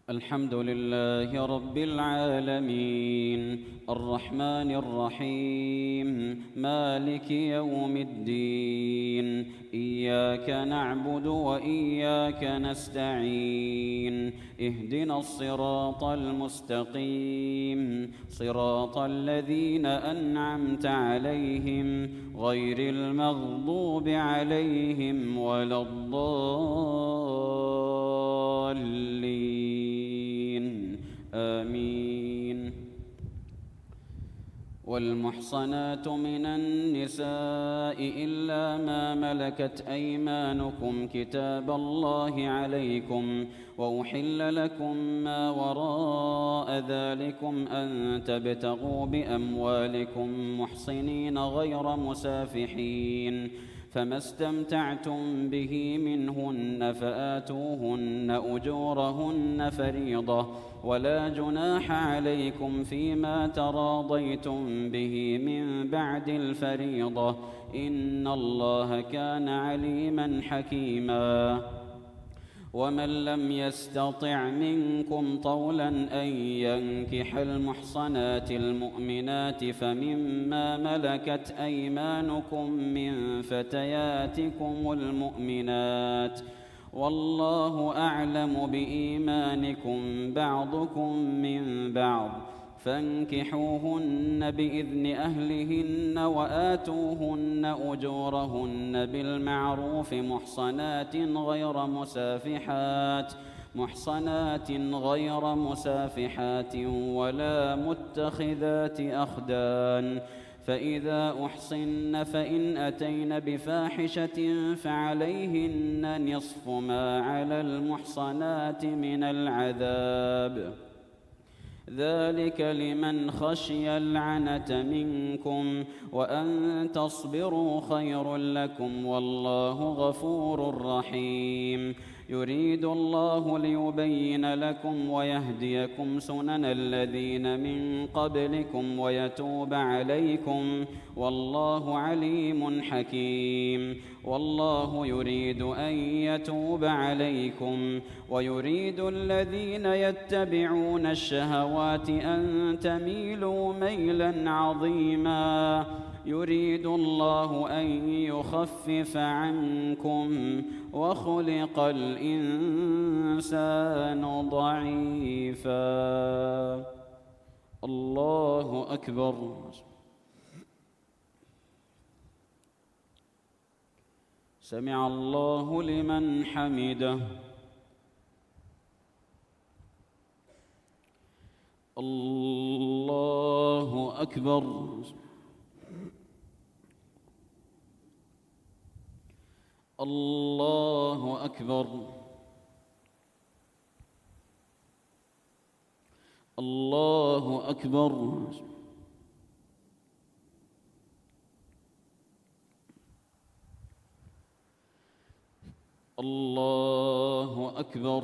الحمد لله رب العالمين الرحمن الرحيم مالك يوم الدين إياك نعبد وإياك نستعين اهدنا الصراط المستقيم صراط الذين أنعمت عليهم غير المغضوب عليهم ولا الضالين آمين. والمحصنات من النساء إلا ما ملكت أيمانكم كتاب الله عليكم وأحل لكم ما وراء ذلكم أن تبتغوا بأموالكم محصنين غير مسافحين فما استمتعتم به منهن فآتوهن أجورهن فريضة ولا جناح عليكم فيما تراضيتم به من بعد الفريضة إن الله كان عليما حكيما. ومن لم يستطع منكم طولا أن ينكح المحصنات المؤمنات فمما ملكت أيمانكم من فتياتكم المؤمنات والله أعلم بإيمانكم بعضكم من بعض فانكحوهن بإذن أهلهن وآتوهن أجورهن بالمعروف محصنات غير مسافحات ولا متخذات أخدان فإذا أحصن فإن أتين بفاحشة فعليهن نصف ما على المحصنات من العذاب ذلك لمن خشي العنة منكم وأن تصبروا خير لكم والله غفور رحيم. يريد الله ليبين لكم ويهديكم سنن الذين من قبلكم ويتوب عليكم والله عليم حكيم. والله يريد أن يتوب عليكم ويريد الذين يتبعون الشهوات أن تميلوا ميلا عظيما يريد الله أن يخفف عنكم وخلق الإنسان ضعيفا. الله أكبر. سمع الله لمن حمده. الله أكبر. الله أكبر. الله أكبر. الله أكبر.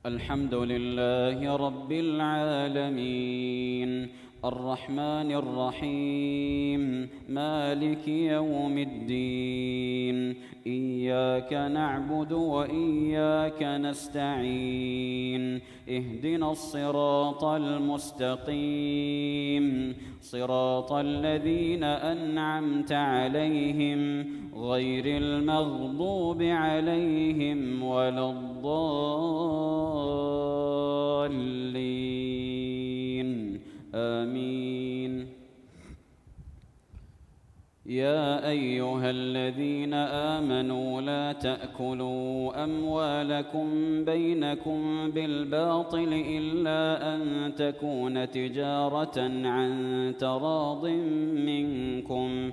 الحمد لله رب العالمين الرحمن الرحيم مالك يوم الدين إياك نعبد وإياك نستعين اهدنا الصراط المستقيم صراط الذين أنعمت عليهم غير المغضوب عليهم ولا الضالين آمين. يا أيها الذين آمنوا لا تأكلوا أموالكم بينكم بالباطل إلا أن تكون تجارة عن تراض منكم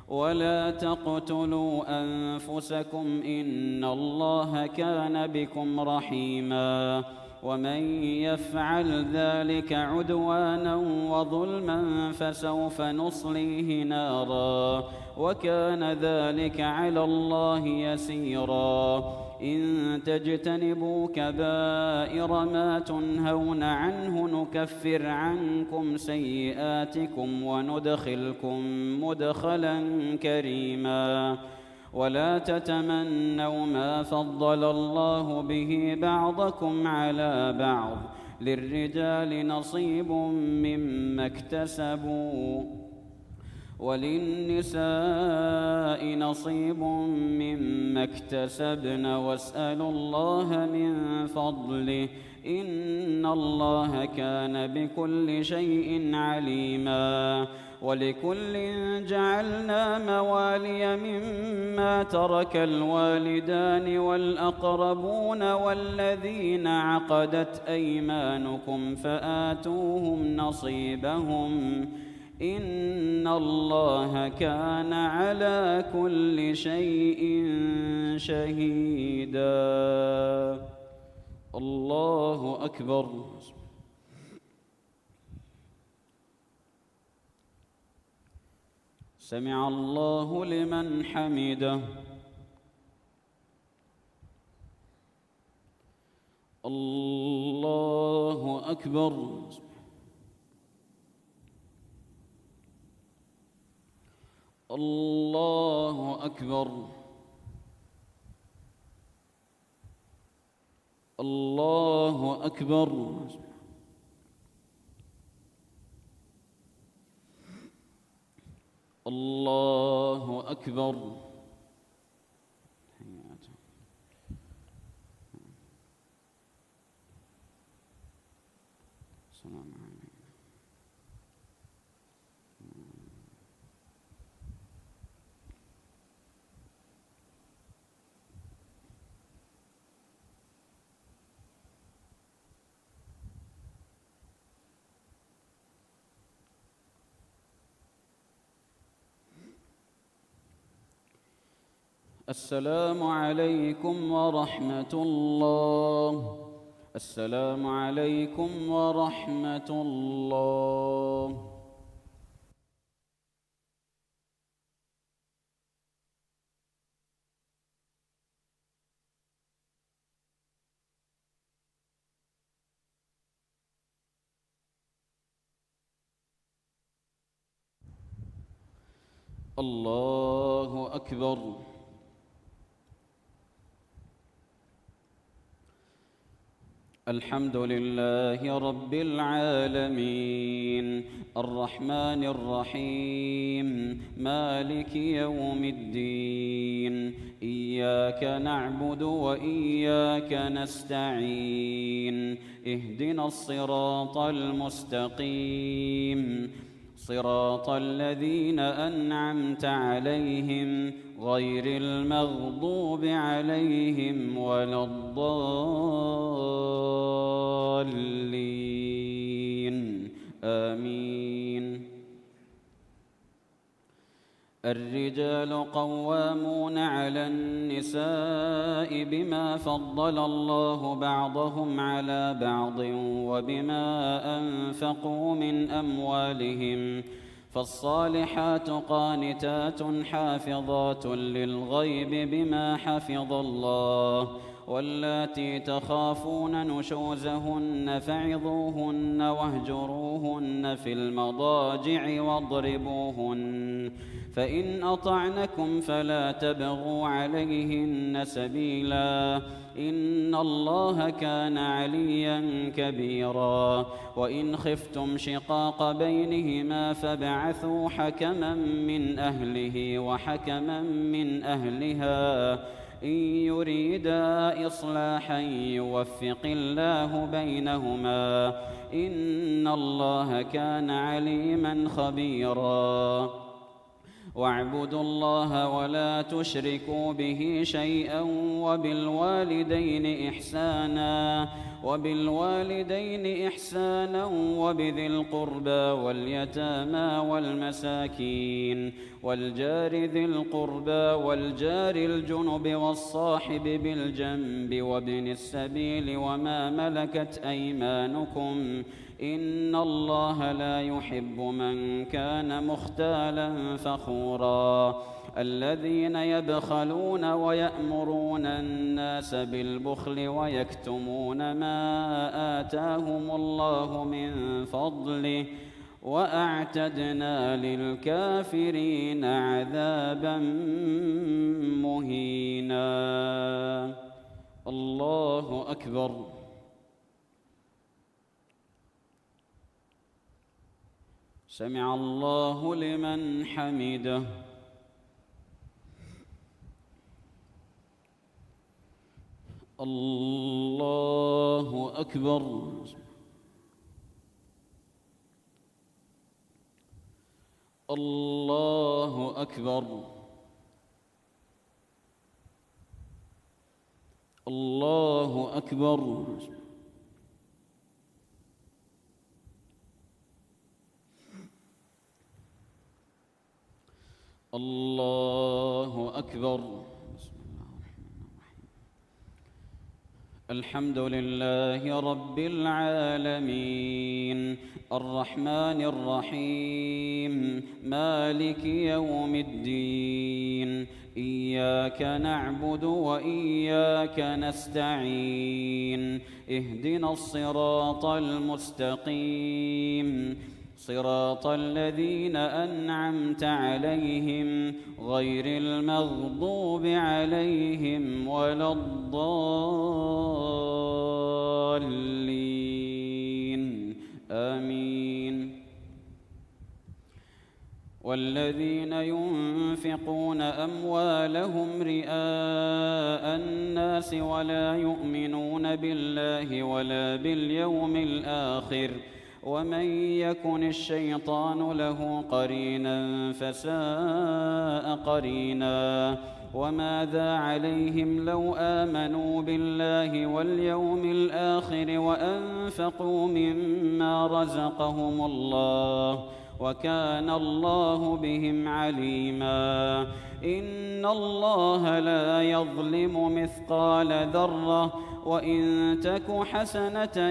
ولا تقتلوا أنفسكم إن الله كان بكم رحيما. ومن يفعل ذلك عدوانا وظلما فسوف نصليه نارا وكان ذلك على الله يسيرا. إن تجتنبوا كبائر ما تنهون عنه نكفر عنكم سيئاتكم وندخلكم مدخلا كريما. ولا تتمنوا ما فضل الله به بعضكم على بعض للرجال نصيب مما اكتسبوا وللنساء نصيب مما اكتسبن واسألوا الله من فضله إن الله كان بكل شيء عليما ولكل جعلنا موالي مما ترك الوالدان والأقربون والذين عقدت أيمانكم فآتوهم نصيبهم إن الله كان على كل شيء شهيدا. الله أكبر. سمع الله لمن حمده. الله أكبر. الله أكبر. الله أكبر. الله أكبر. السلام عليكم. السلام عليكم ورحمة الله. السلام عليكم ورحمة الله. الله أكبر. الحمد لله رب العالمين الرحمن الرحيم مالك يوم الدين إياك نعبد وإياك نستعين اهدنا الصراط المستقيم صراط الذين أنعمت عليهم غير المغضوب عليهم ولا الضالين آمين. الرجال قوامون على النساء بما فضل الله بعضهم على بعض وبما أنفقوا من أموالهم فالصالحات قانتات حافظات للغيب بما حفظ الله واللاتي تخافون نشوزهن فعظوهن واهجروهن في المضاجع واضربوهن فإن أطعنكم فلا تبغوا عليهن سبيلا إن الله كان عليا كبيرا. وإن خفتم شقاق بينهما فابعثوا حكما من أهله وحكما من أهلها إن يريدا إصلاحا يوفق الله بينهما إن الله كان عليما خبيرا. واعبدوا الله ولا تشركوا به شيئا وبالوالدين إحسانا وبذي القربى واليتامى والمساكين والجار ذي القربى والجار الجنب والصاحب بالجنب وابن السبيل وما ملكت أيمانكم إن الله لا يحب من كان مختالا فخورا. الذين يبخلون ويأمرون الناس بالبخل ويكتمون ما آتاهم الله من فضله وأعتدنا للكافرين عذابا مهينا. الله أكبر. سمع الله لمن حمده. الله أكبر. الله أكبر. الله أكبر. الله أكبر. الحمد لله رب العالمين الرحمن الرحيم مالك يوم الدين إياك نعبد وإياك نستعين اهدنا الصراط المستقيم صراط الذين أنعمت عليهم غير المغضوب عليهم ولا الضالين آمين. والذين ينفقون أموالهم رئاء الناس ولا يؤمنون بالله ولا باليوم الآخر ومن يكن الشيطان له قرينا فساء قرينا. وماذا عليهم لو آمنوا بالله واليوم الآخر وأنفقوا مما رزقهم الله وكان الله بهم عليما. إن الله لا يظلم مثقال ذرة وإن تك حسنة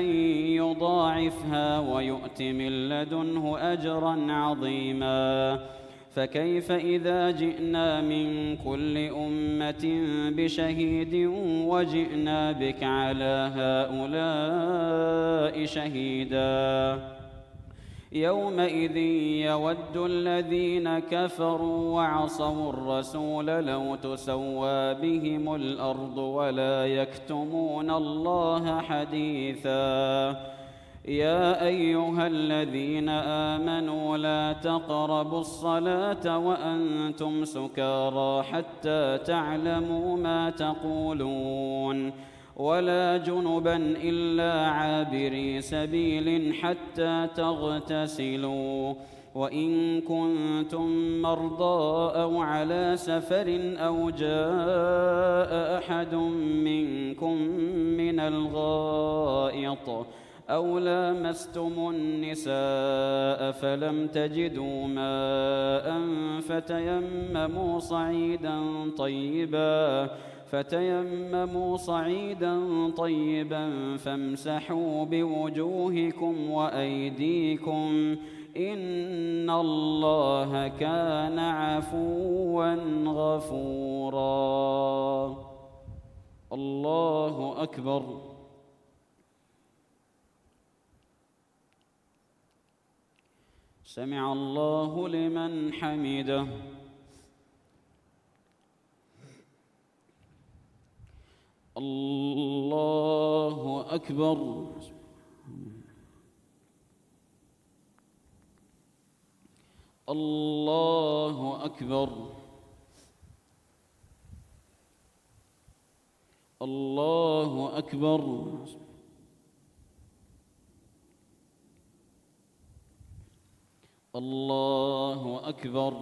يضاعفها ويؤت من لدنه أجرا عظيما. فكيف إذا جئنا من كل أمة بشهيد وجئنا بك على هؤلاء شهيدا. يومئذ يود الذين كفروا وعصوا الرسول لو تسوى بهم الأرض ولا يكتمون الله حديثا. يا أيها الذين آمنوا لا تقربوا الصلاة وأنتم سكارى حتى تعلموا ما تقولون ولا جنبا إلا عابري سبيل حتى تغتسلوا. وإن كنتم مرضى أو على سفر أو جاء أحد منكم من الغائط أو لامستم النساء فلم تجدوا ماء فتيمموا صعيدا طيبا فامسحوا بوجوهكم وأيديكم إن الله كان عفوا غفورا. الله أكبر. سمع الله لمن حمده. الله أكبر. الله أكبر. الله أكبر. الله أكبر.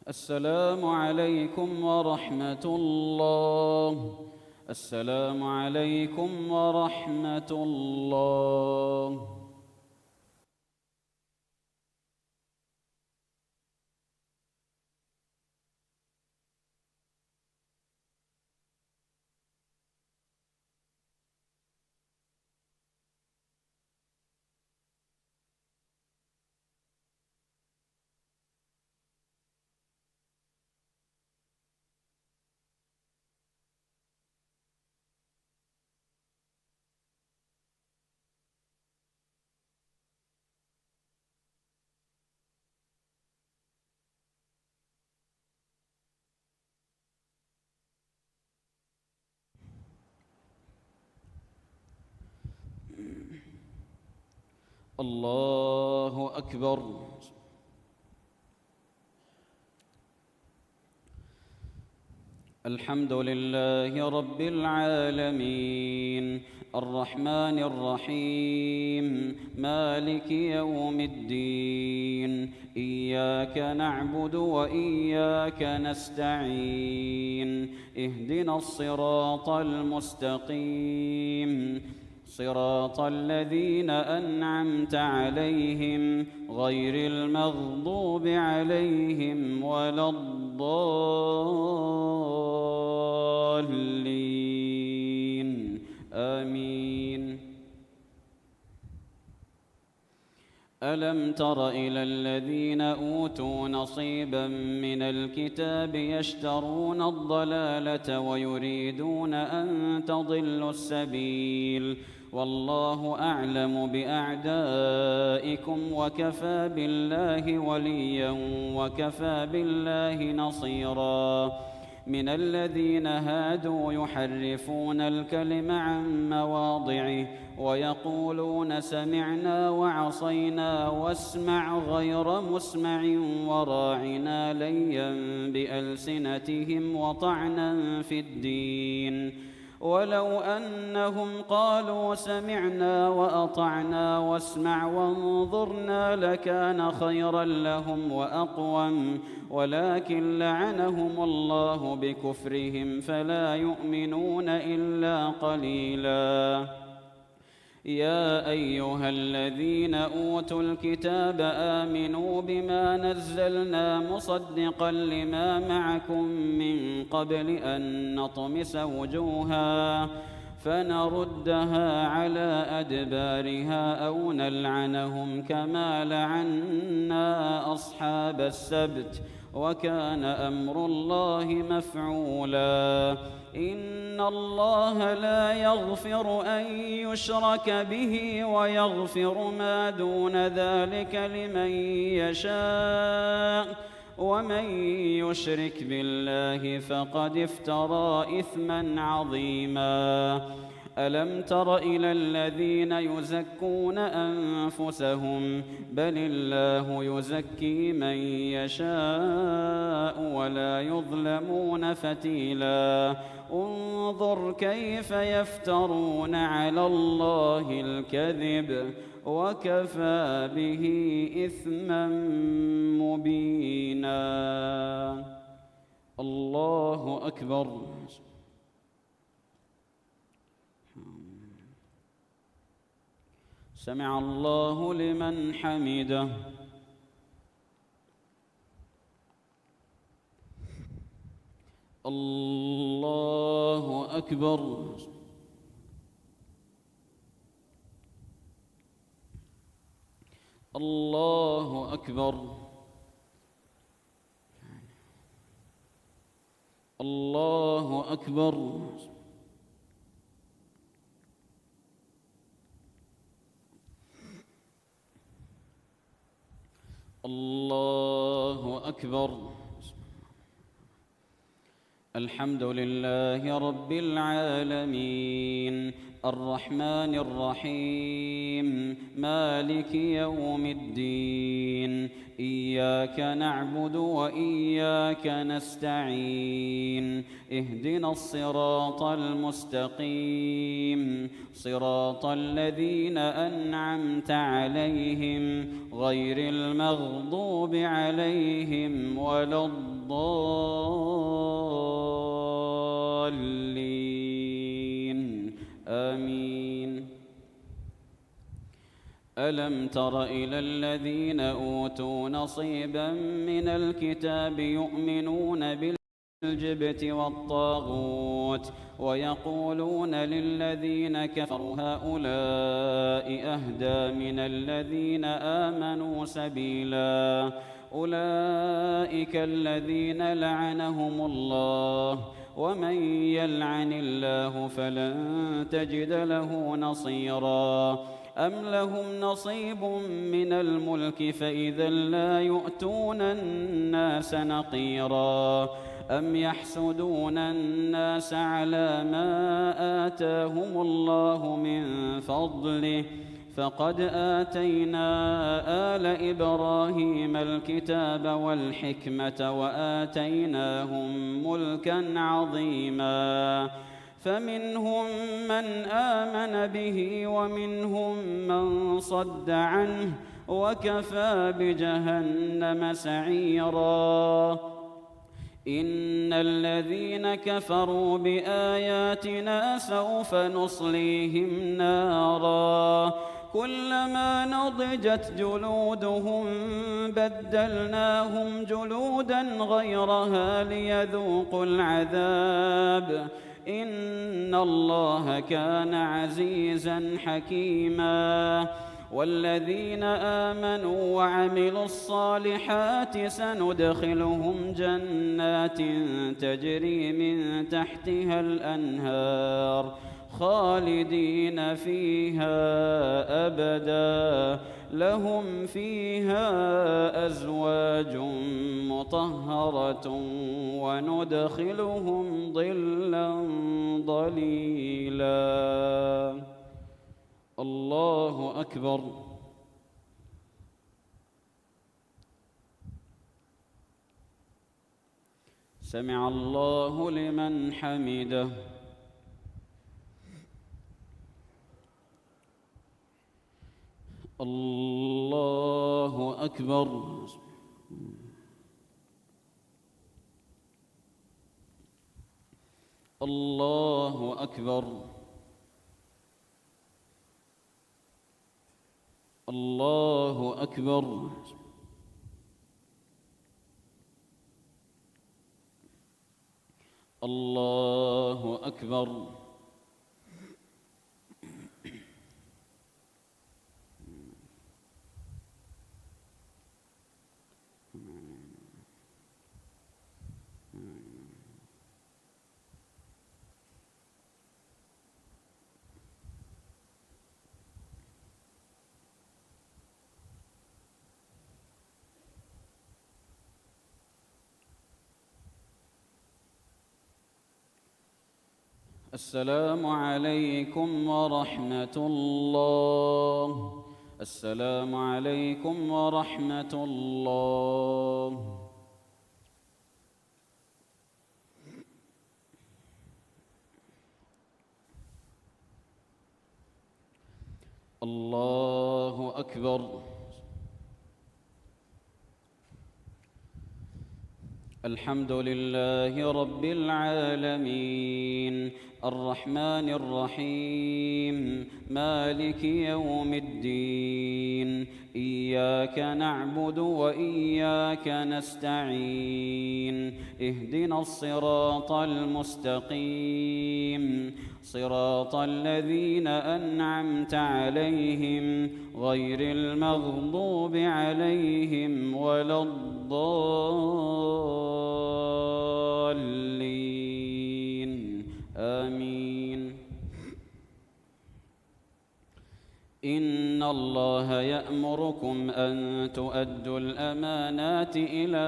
السلام عليكم ورحمة الله. السلام عليكم ورحمة الله. الله أكبر. الحمد لله رب العالمين الرحمن الرحيم مالك يوم الدين إياك نعبد وإياك نستعين اهدنا الصراط المستقيم صراط الذين أنعمت عليهم غير المغضوب عليهم ولا الضالين آمين. ألم تر إلى الذين أوتوا نصيبا من الكتاب يشترون الضلالة ويريدون أن تضلوا السبيل والله أعلم بأعدائكم وكفى بالله وليا وكفى بالله نصيرا. من الذين هادوا يحرفون الكلم عن مواضعه ويقولون سمعنا وعصينا واسمع غير مسمع وراعنا ليا بألسنتهم وطعنا في الدين ولو أنهم قالوا سمعنا وأطعنا واسمع وانظرنا لكان خيرا لهم وأقوم ولكن لعنهم الله بكفرهم فلا يؤمنون إلا قليلا. يا أيها الذين أوتوا الكتاب آمنوا بما نزلنا مصدقا لما معكم من قبل أن نطمس وجوها فنردها على أدبارها أو نلعنهم كما لعنا أصحاب السبت وكان أمر الله مفعولا. إن الله لا يغفر أن يشرك به ويغفر ما دون ذلك لمن يشاء ومن يشرك بالله فقد افترى إثما عظيما. ألم تر إلى الذين يزكون أنفسهم بل الله يزكي من يشاء ولا يظلمون فتيلا. انظر كيف يفترون على الله الكذب وكفى به إثما مبينا. الله أكبر. سمع الله لمن حمده. الله أكبر. الله أكبر. الله أكبر. الله أكبر. الحمد لله رب العالمين الرحمن الرحيم مالك يوم الدين إياك نعبد وإياك نستعين اهدنا الصراط المستقيم صراط الذين أنعمت عليهم غير المغضوب عليهم ولا الضالين آمين. ألم تر إلى الذين أوتوا نصيبا من الكتاب يؤمنون بالجبت والطاغوت ويقولون للذين كفروا هؤلاء أهدى من الذين آمنوا سبيلا أولئك الذين لعنهم الله ومن يلعن الله فلن تجد له نصيرا أم لهم نصيب من الملك فإذا لا يؤتون الناس نقيرا أم يحسدون الناس على ما آتاهم الله من فضله فقد آتينا آل إبراهيم الكتاب والحكمة وآتيناهم ملكا عظيما فمنهم من آمن به ومنهم من صد عنه وكفى بجهنم سعيرا إن الذين كفروا بآياتنا سوف نصليهم نارا كلما نضجت جلودهم بدلناهم جلودا غيرها ليذوقوا العذاب إن الله كان عزيزا حكيما والذين آمنوا وعملوا الصالحات سندخلهم جنات تجري من تحتها الأنهار خالدين فيها أبدا لهم فيها أزواج مطهرة وندخلهم ظلا ظليلا. الله أكبر. سمع الله لمن حمده. الله أكبر. الله أكبر. الله أكبر. الله أكبر. السلام عليكم ورحمة الله. السلام عليكم ورحمة الله. الله أكبر. الحمد لله رب العالمين الرحمن الرحيم مالك يوم الدين إياك نعبد وإياك نستعين اهدنا الصراط المستقيم صراط الذين أنعمت عليهم غير المغضوب عليهم ولا الضالين آمين. إن الله يأمركم أن تؤدوا الأمانات إلى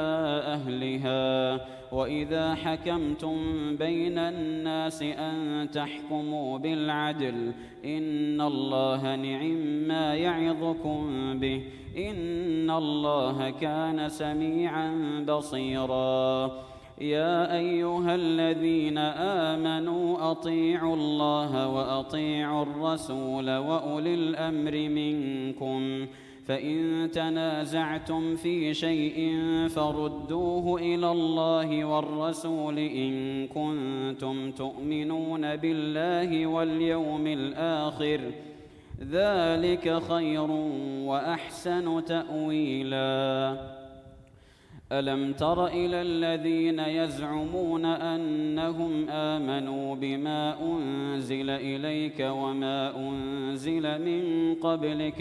أهلها وإذا حكمتم بين الناس أن تحكموا بالعدل إن الله نعم يعظكم به إن الله كان سميعا بصيرا. يا أيها الذين آمنوا أطيعوا الله وأطيعوا الرسول وأولي الأمر منكم فإن تنازعتم في شيء فردوه إلى الله والرسول إن كنتم تؤمنون بالله واليوم الآخر، ذلك خير وأحسن تأويلا. ألم تر إلى الذين يزعمون أنهم آمنوا بما أنزل إليك وما أنزل من قبلك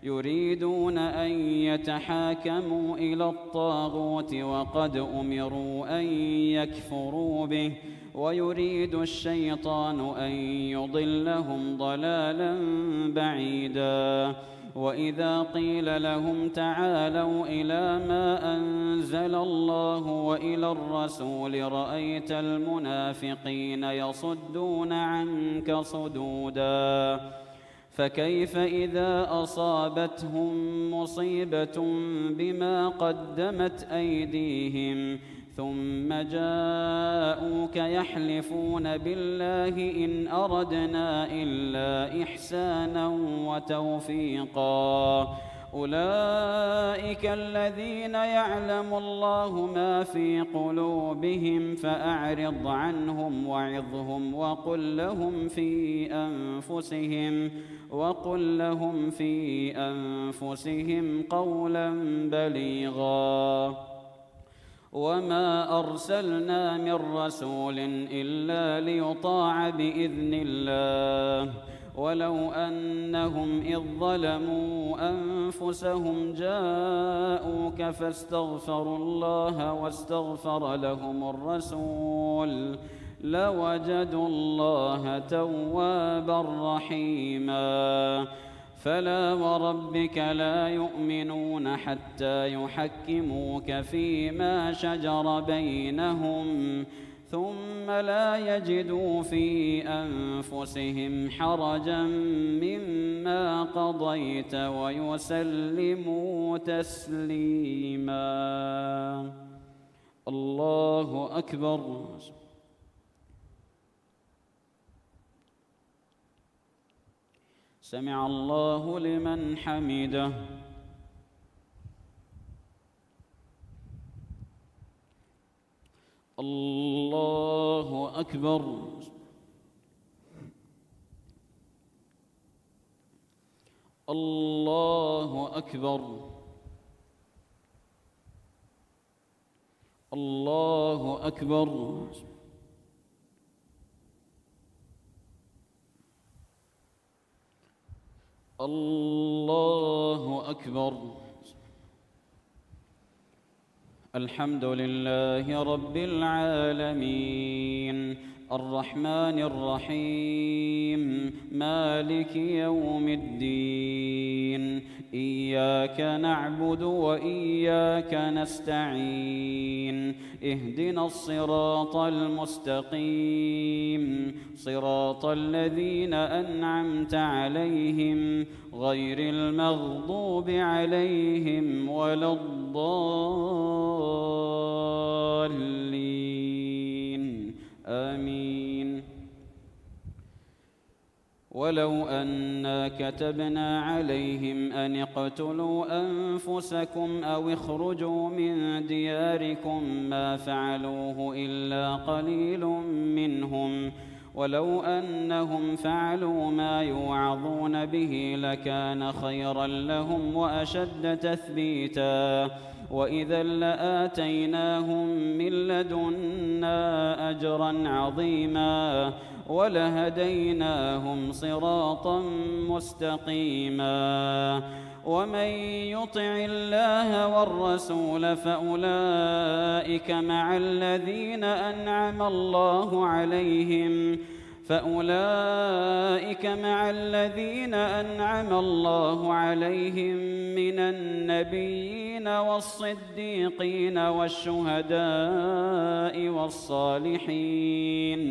يريدون أن يتحاكموا إلى الطاغوت وقد أمروا أن يكفروا به، ويريد الشيطان أن يضلهم ضلالا بعيدا. وإذا قيل لهم تعالوا إلى ما أنزل الله وإلى الرسول رأيت المنافقين يصدون عنك صدودا. فكيف إذا أصابتهم مصيبة بما قدمت أيديهم ثم جاءوك يحلفون بالله إن أردنا إلا إحسانا وتوفيقا، أولئك الذين يعلم الله ما في قلوبهم فأعرض عنهم وعظهم وقل لهم في أنفسهم قولا بليغا. وما أرسلنا من رسول إلا ليطاع بإذن الله، ولو أنهم إذ ظلموا أنفسهم جاءوك فاستغفروا الله واستغفر لهم الرسول لوجدوا الله توابا رحيما. فلا وربك لا يؤمنون حتى يحكموك فيما شجر بينهم ثم لا يجدوا في أنفسهم حرجا مما قضيت ويسلموا تسليما. الله أكبر. سمع الله لمن حمده. الله أكبر. الله أكبر. الله أكبر. الله أكبر. الحمد لله رب العالمين الرحمن الرحيم مالك يوم الدين، إياك نعبد وإياك نستعين، اهدنا الصراط المستقيم صراط الذين أنعمت عليهم غير المغضوب عليهم ولا الضالين آمين. ولو أنا كتبنا عليهم أن اقتلوا أنفسكم أو اخرجوا من دياركم ما فعلوه إلا قليل منهم، ولو أنهم فعلوا ما يوعظون به لكان خيرا لهم وأشد تثبيتا، وإذا لآتيناهم من لدنا أجرا عظيما ولهديناهم صراطا مستقيما. ومن يطع الله والرسول فأولئك مع الذين أنعم الله عليهم من النبيين والصديقين والشهداء والصالحين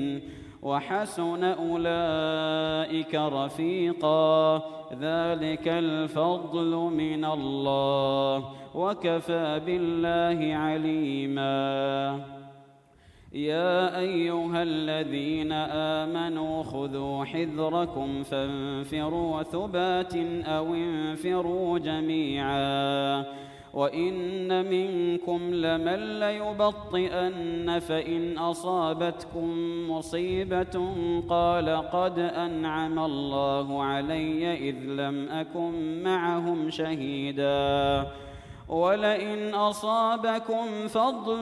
وحسن أولئك رفيقا، ذلك الفضل من الله وكفى بالله عليما. يا أيها الذين آمنوا خذوا حذركم فانفروا ثبات أو انفروا جميعا وإن منكم لمن ليبطئن فإن أصابتكم مصيبة قال قد أنعم الله علي إذ لم أكن معهم شهيدا ولئن أصابكم فضل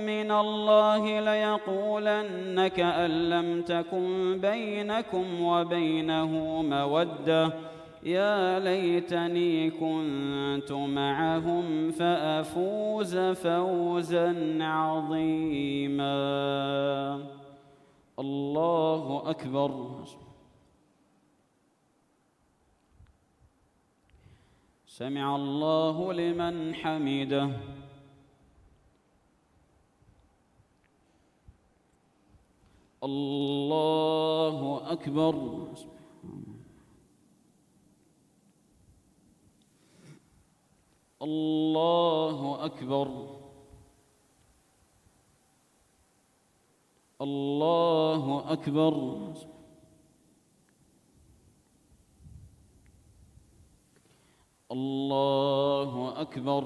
من الله ليقولن كأن لم تكن بينكم وبينه مودة يا ليتني كنت معهم فأفوز فوزا عظيما. الله أكبر. سمع الله لمن حمده. الله أكبر. الله أكبر. الله أكبر. الله أكبر.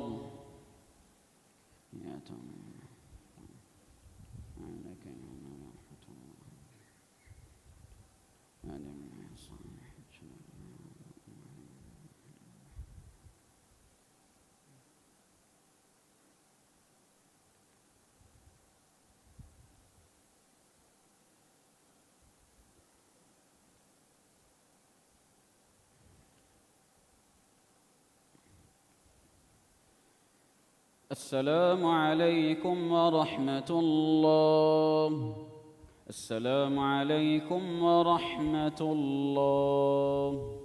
السلام عليكم ورحمة الله. السلام عليكم ورحمة الله.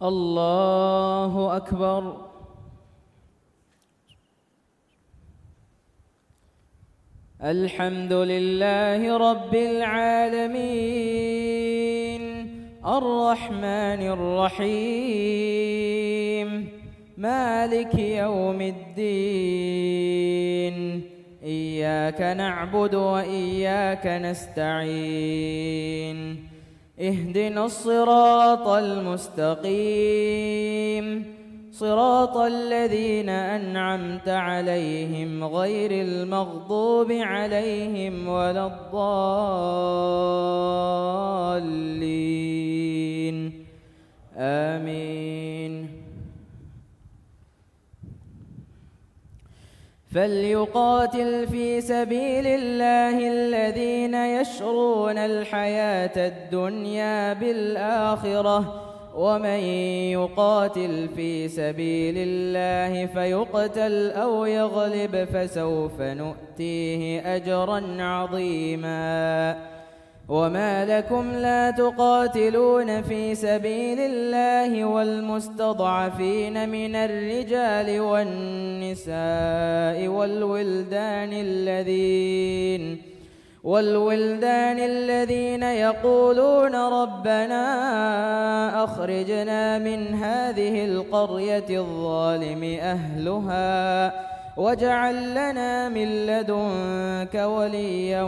الله أكبر. الحمد لله رب العالمين الرحمن الرحيم مالك يوم الدين إياك نعبد وإياك نستعين اهدنا الصراط المستقيم صراط الذين أنعمت عليهم غير المغضوب عليهم ولا الضالين آمين. فليقاتل في سبيل الله الذين يشرون الحياة الدنيا بالآخرة ومن يقاتل في سبيل الله فيقتل أو يغلب فسوف نؤتيه أجرا عظيما. وما لكم لا تقاتلون في سبيل الله والمستضعفين من الرجال والنساء والولدان الذين يقولون ربنا أخرجنا من هذه القرية الظالم أهلها واجعل لنا من لدنك وليا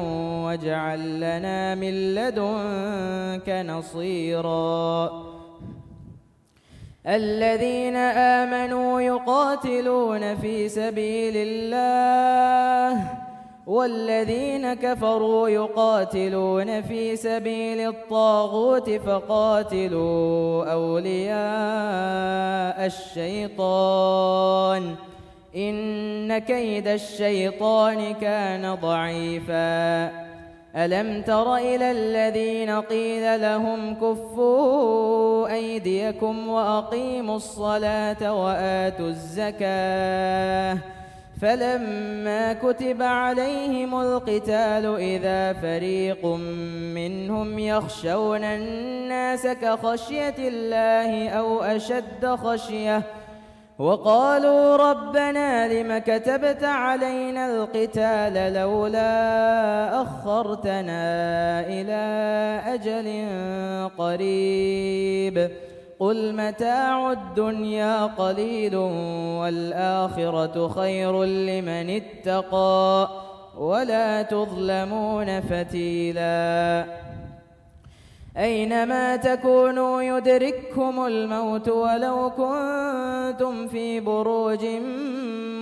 واجعل لنا من لدنك نصيرا. الذين آمنوا يقاتلون في سبيل الله والذين كفروا يقاتلون في سبيل الطاغوت فقاتلوا أولياء الشيطان إن كيد الشيطان كان ضعيفا. ألم تر إلى الذين قيل لهم كفوا أيديكم وأقيموا الصلاة وآتوا الزكاة فلما كتب عليهم القتال إذا فريق منهم يخشون الناس كخشية الله أو أشد خشية وقالوا ربنا لم كتبت علينا القتال لولا أخرتنا إلى أجل قريب قل متاع الدنيا قليل والآخرة خير لمن اتقى ولا تظلمون فتيلا. أينما تكونوا يدرككم الموت ولو كنتم في بروج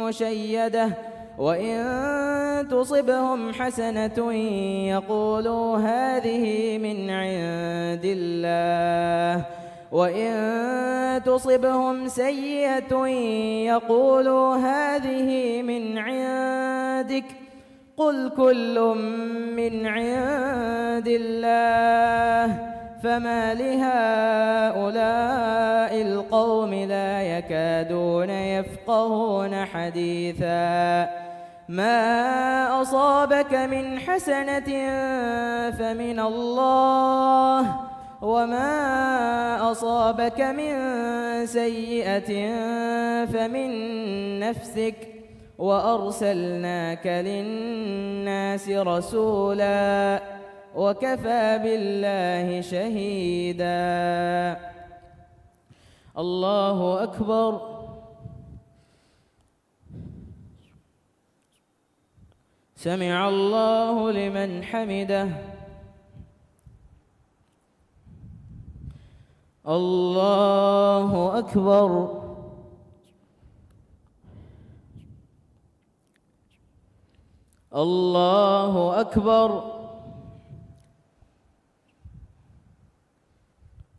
مشيدة وإن تصبهم حسنة يقولوا هذه من عند الله وإن تصبهم سيئة يقولوا هذه من عندك قل كل من عند الله فما لهؤلاء القوم لا يكادون يفقهون حديثا. ما أصابك من حسنة فمن الله وما أصابك من سيئة فمن نفسك وأرسلناك للناس رسولا وكفى بالله شهيدا. الله أكبر. سمع الله لمن حمده. الله أكبر. الله أكبر.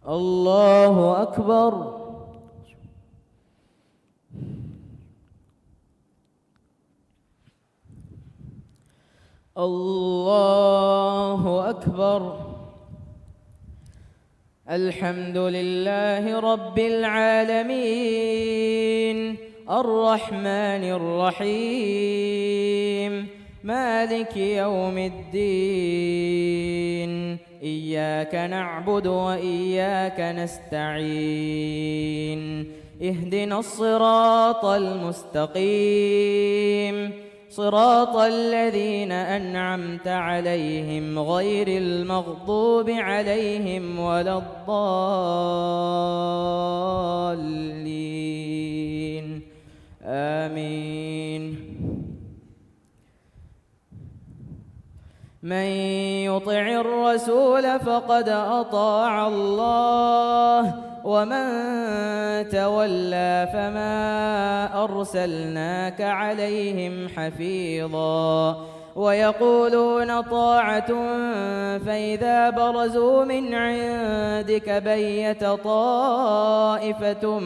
الله أكبر. الله أكبر. الحمد لله رب العالمين الرحمن الرحيم مالك يوم الدين إياك نعبد وإياك نستعين اهدنا الصراط المستقيم صراط الذين أنعمت عليهم غير المغضوب عليهم ولا الضالين آمين. من يطع الرسول فقد أطاع الله ومن تولى فما أرسلناك عليهم حفيظا ويقولون طاعة فإذا برزوا من عندك بيت طائفة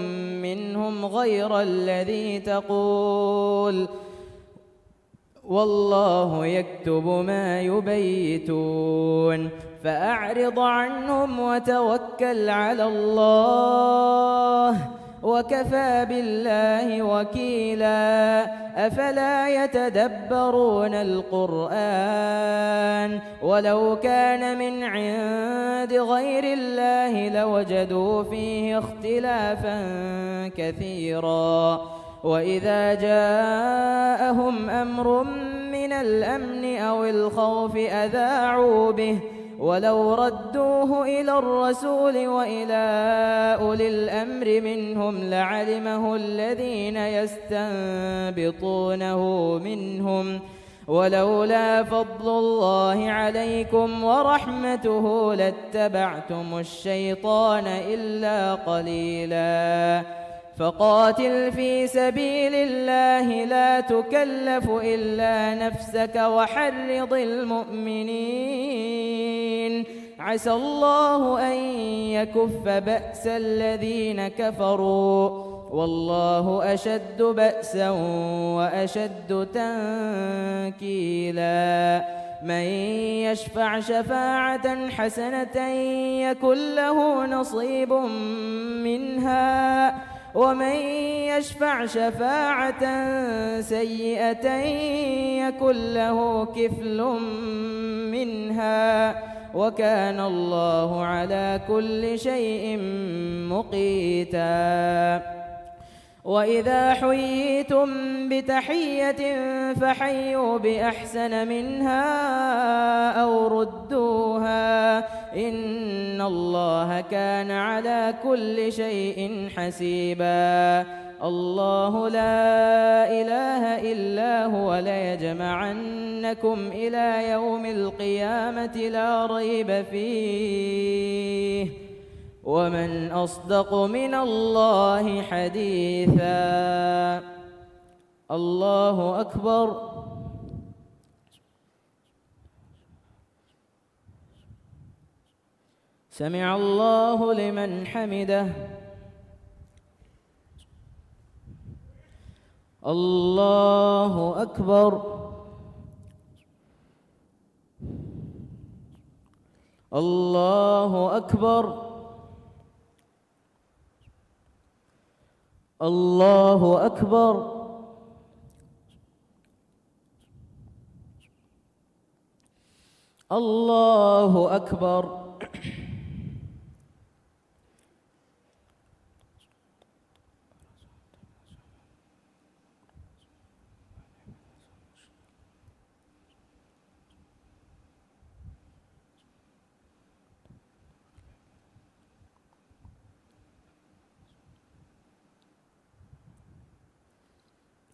منهم غير الذي تقول والله يكتب ما يبيتون فأعرض عنهم وتوكل على الله وكفى بالله وكيلا. أفلا يتدبرون القرآن ولو كان من عند غير الله لوجدوا فيه اختلافا كثيرا. وإذا جاءهم أمر من الأمن أو الخوف أذاعوا به ولو ردوه إلى الرسول وإلى أولي الأمر منهم لعلمه الذين يستنبطونه منهم ولولا فضل الله عليكم ورحمته لاتبعتم الشيطان إلا قليلا. فقاتل في سبيل الله لا تكلف إلا نفسك وحرض المؤمنين عسى الله أن يكف بأس الذين كفروا والله أشد بأسا وأشد تنكيلا من يشفع شفاعة حسنة يكن له نصيب منها ومن يشفع شفاعة سيئة يكن له كفل منها وكان الله على كل شيء مقيتا وإذا حييتم بتحية فحيوا بأحسن منها أو ردوها إن الله كان على كل شيء حسيبا الله لا إله إلا هو ليجمعنكم إلى يوم القيامة لا ريب فيه ومن أصدق من الله حديثا الله أكبر سمع الله لمن حمده الله أكبر الله أكبر الله أكبر الله أكبر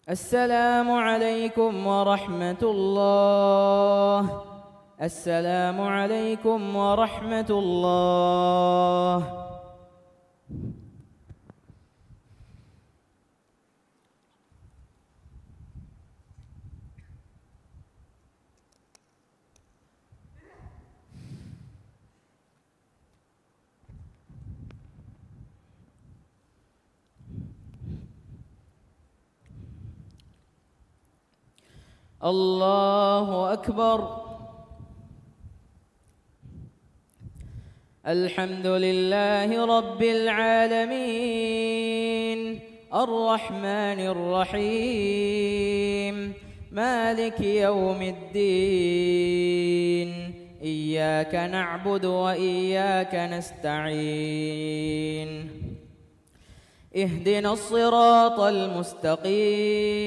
السلام عليكم ورحمة الله السلام عليكم ورحمة الله الله أكبر الحمد لله رب العالمين الرحمن الرحيم مالك يوم الدين إياك نعبد وإياك نستعين اهدنا الصراط المستقيم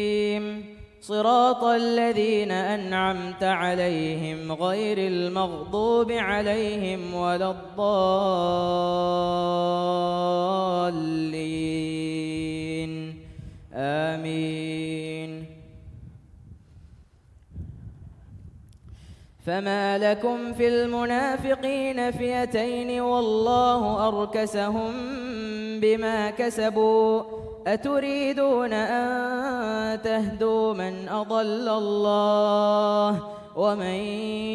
صراط الذين أنعمت عليهم غير المغضوب عليهم ولا الضالين آمين فما لكم في المنافقين فئتين والله أركسهم بما كسبوا أتريدون أن تهدوا من أضل الله ومن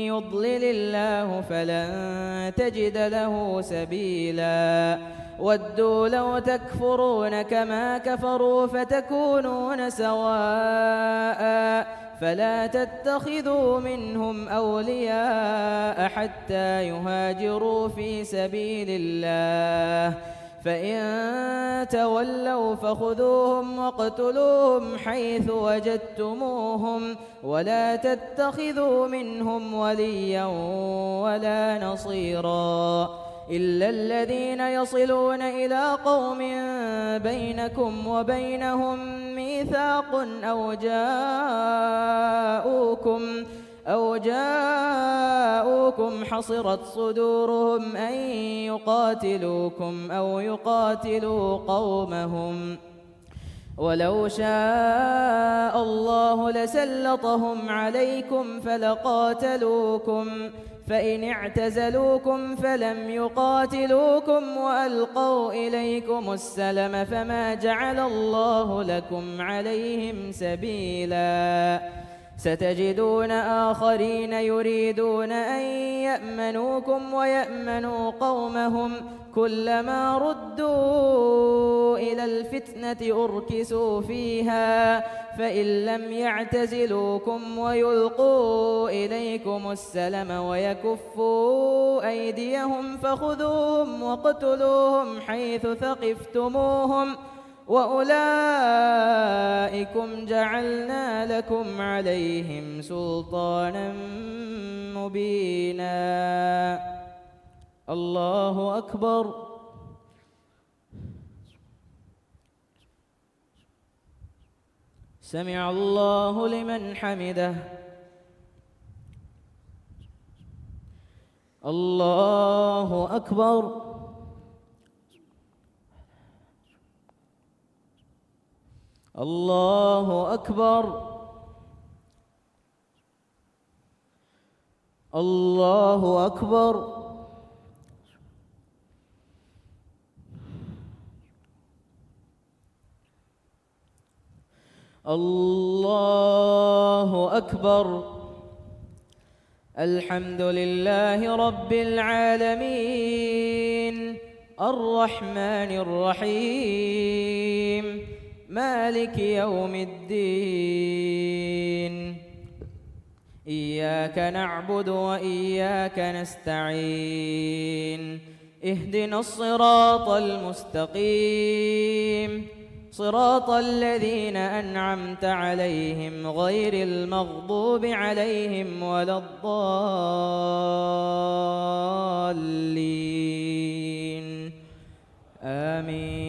يضلل الله فلن تجد له سبيلا ودوا لو تكفرون كما كفروا فتكونون سواء فلا تتخذوا منهم أولياء حتى يهاجروا في سبيل الله فإن تولوا فخذوهم واقتلوهم حيث وجدتموهم ولا تتخذوا منهم وليا ولا نصيرا إلا الذين يصلون إلى قوم بينكم وبينهم ميثاق أو جاءوكم حصرت صدورهم أن يقاتلوكم أو يقاتلوا قومهم ولو شاء الله لسلطهم عليكم فلقاتلوكم فإن اعتزلوكم فلم يقاتلوكم وألقوا إليكم السلم فما جعل الله لكم عليهم سبيلا ستجدون آخرين يريدون أن يأمنوكم ويأمنوا قومهم كلما ردوا إلى الفتنة أركسوا فيها فإن لم يعتزلوكم ويلقوا إليكم السلم ويكفوا أيديهم فخذوهم واقتلوهم حيث ثقفتموهم وأولئكم جعلنا لكم عليهم سلطانا مبينا. الله أكبر. سمع الله لمن حمده. الله أكبر. الله أكبر. الله أكبر. الله أكبر. الحمد لله رب العالمين الرحمن الرحيم مالك يوم الدين. إياك نعبد وإياك نستعين. اهدنا الصراط المستقيم صراط الذين أنعمت عليهم غير المغضوب عليهم ولا الضالين. آمين.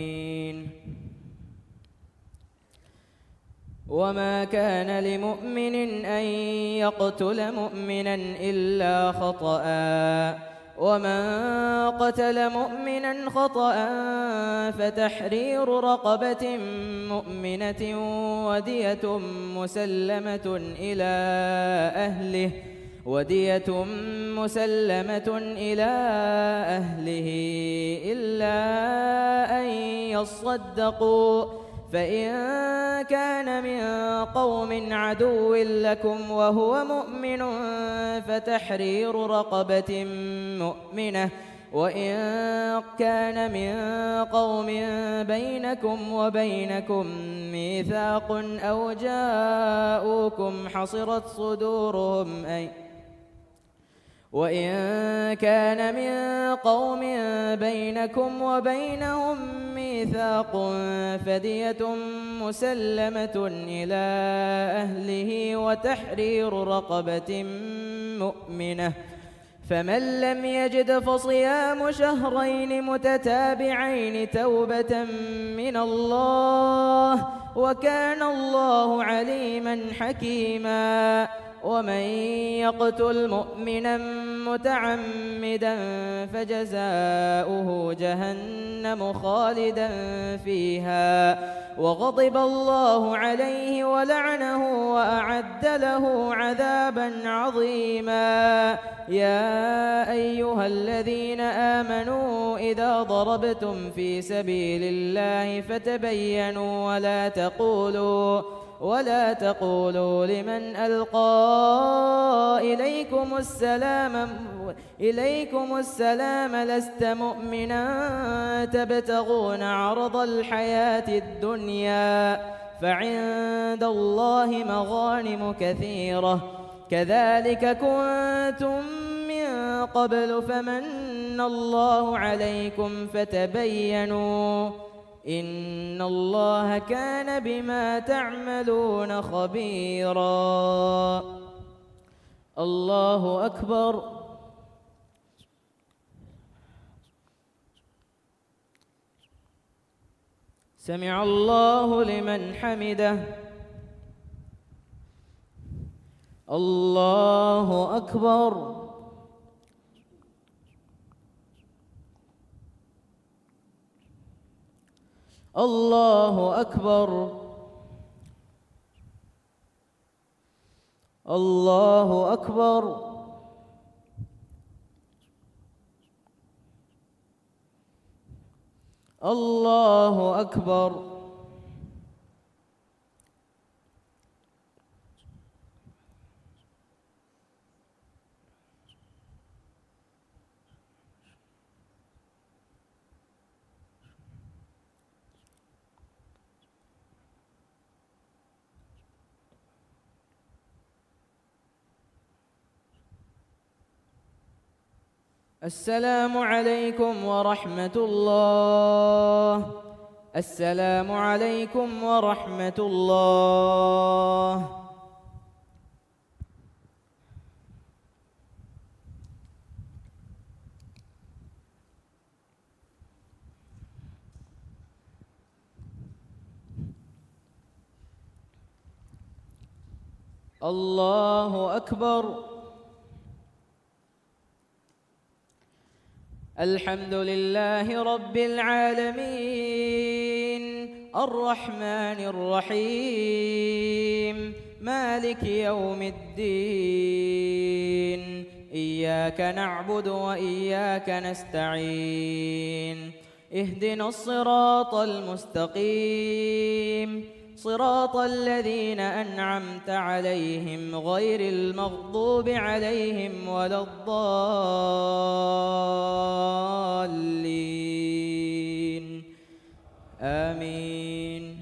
وما كان لمؤمن أن يقتل مؤمنا إلا خطأ ومن قتل مؤمنا خطأ فتحرير رقبة مؤمنة ودية مسلمة إلى أهله إلا أن يصدقوا فإن كان من قوم عدو لكم وهو مؤمن فتحرير رقبة مؤمنة وإن كان من قوم بينكم وبينهم ميثاق أو جاءوكم حصرت صدورهم وإن كان من قوم بينكم وبينهم ميثاق فدية مسلمة إلى أهله وتحرير رقبة مؤمنة فمن لم يجد فصيام شهرين متتابعين توبة من الله وكان الله عليما حكيما. ومن يقتل مؤمنا متعمدا فجزاؤه جهنم خالدا فيها وغضب الله عليه ولعنه وأعد له عذابا عظيما. يا أيها الذين آمنوا إذا ضربتم في سبيل الله فتبينوا ولا تقولوا لمن ألقى إليكم السلام لست مؤمنا تبتغون عرض الحياة الدنيا فعند الله مغانم كثيرة كذلك كنتم من قبل فمن الله عليكم فتبينوا إن الله كان بما تعملون خبيرا. الله أكبر. سمع الله لمن حمده. الله أكبر. الله أكبر. الله أكبر. الله أكبر. السلام عليكم ورحمة الله. السلام عليكم ورحمة الله. الله أكبر. الحمد لله رب العالمين الرحمن الرحيم مالك يوم الدين إياك نعبد وإياك نستعين اهدنا الصراط المستقيم صراط الذين أنعمت عليهم غير المغضوب عليهم ولا الضالين آمين.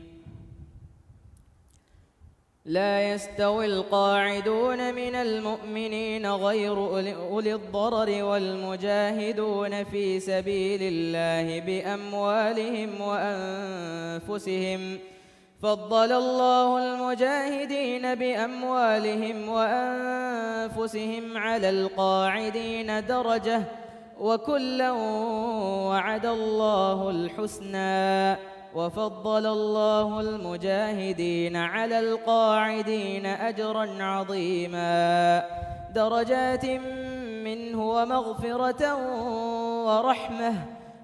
لا يستوي القاعدون من المؤمنين غير أولي الضرر والمجاهدون في سبيل الله بأموالهم وأنفسهم فضل الله المجاهدين بأموالهم وأنفسهم على القاعدين درجة وكلا وعد الله الحسنى وفضل الله المجاهدين على القاعدين أجرا عظيما درجات منه ومغفرة ورحمة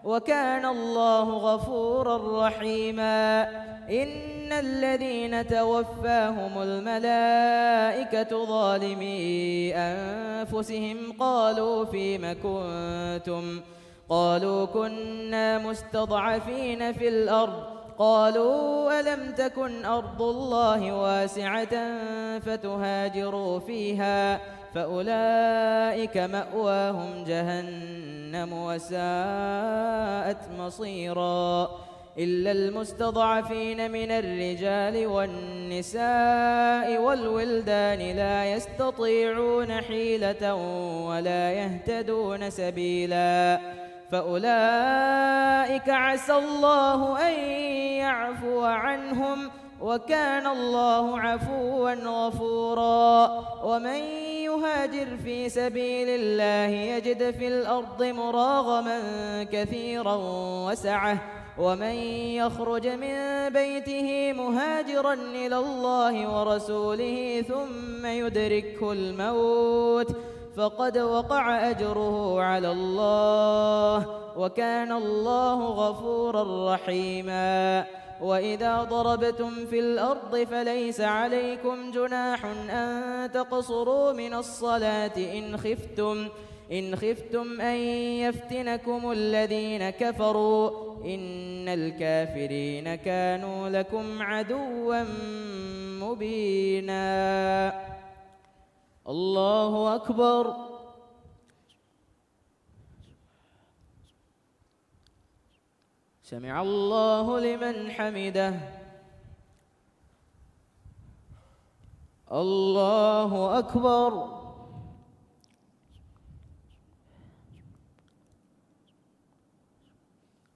وكان الله غفورا رحيما. إن الذين توفاهم الملائكة ظالمي أنفسهم قالوا فيم كنتم قالوا كنا مستضعفين في الأرض قالوا ألم تكن أرض الله واسعة فتهاجروا فيها فأولئك مأواهم جهنم وساءت مصيرا إلا المستضعفين من الرجال والنساء والولدان لا يستطيعون حيلة ولا يهتدون سبيلا فأولئك عسى الله أن يعفو عنهم وكان الله عفوا غفورا. ومن يهاجر في سبيل الله يجد في الأرض مراغما كثيرا وسعة ومن يخرج من بيته مهاجرا إلى الله ورسوله ثم يدركه الموت فقد وقع أجره على الله وكان الله غفورا رحيما. وإذا ضربتم في الأرض فليس عليكم جناح أن تقصروا من الصلاة إن خفتم أن يفتنكم الذين كفروا إن الكافرين كانوا لكم عدوا مبينا. الله أكبر. سمع الله لمن حمده. الله أكبر.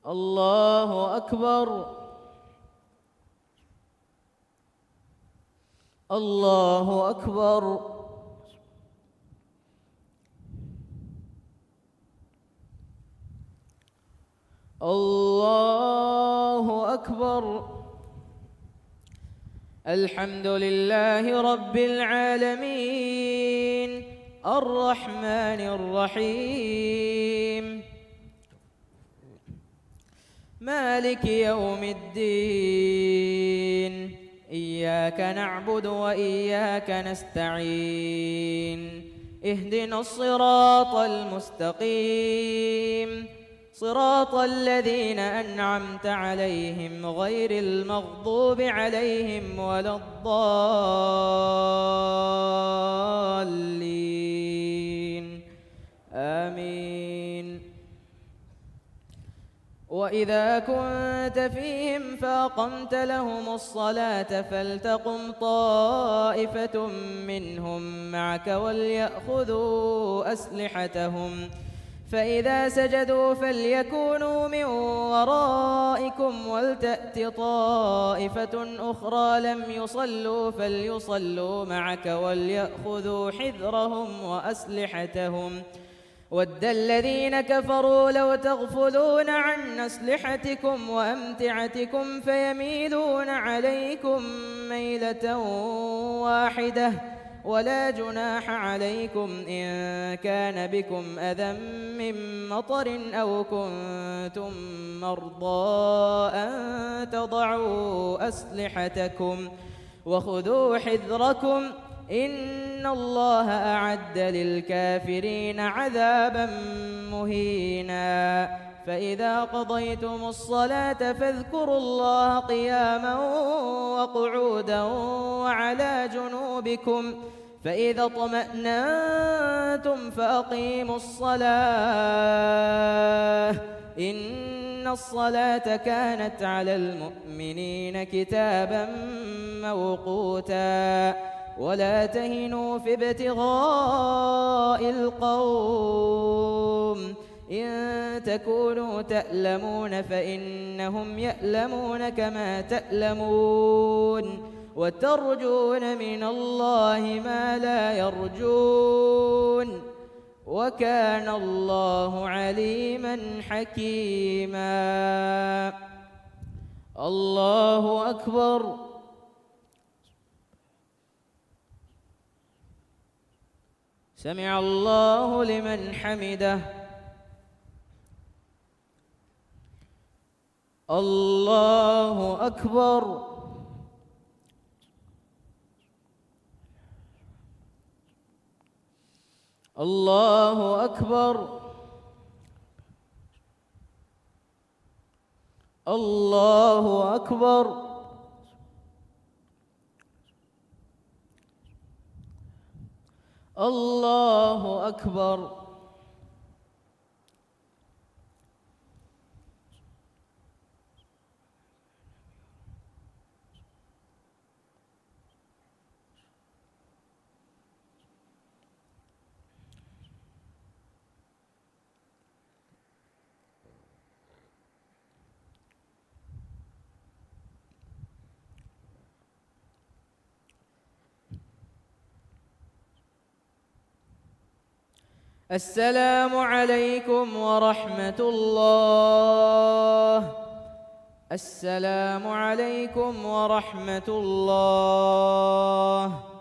الله أكبر. الله أكبر. الله أكبر. الحمد لله رب العالمين الرحمن الرحيم مالك يوم الدين إياك نعبد وإياك نستعين اهدنا الصراط المستقيم صراط الذين أنعمت عليهم غير المغضوب عليهم ولا الضالين آمين. وإذا كنت فيهم فأقمت لهم الصلاة فلتقم طائفة منهم معك وليأخذوا أسلحتهم فإذا سجدوا فليكونوا من ورائكم ولتأت طائفة أخرى لم يصلوا فليصلوا معك وليأخذوا حذرهم وأسلحتهم ود الذين كفروا لو تغفلون عن أسلحتكم وأمتعتكم فيميلون عليكم ميلة واحدة ولا جناح عليكم إن كان بكم أذى من مطر أو كنتم مرضى أن تضعوا أسلحتكم وخذوا حذركم إن الله أعد للكافرين عذابا مهينا فإذا قضيتم الصلاة فاذكروا الله قياما وقعودا وعلى جنوبكم فإذا اطمأننتم فأقيموا الصلاة إن الصلاة كانت على المؤمنين كتابا موقوتا ولا تهنوا في ابتغاء القوم إن تكونوا تألمون فإنهم يألمون كما تألمون وترجون من الله ما لا يرجون وكان الله عليما حكيما. الله أكبر. سمع الله لمن حمده. الله أكبر. الله أكبر. الله أكبر. الله أكبر. السلام عليكم ورحمة الله. السلام عليكم ورحمة الله.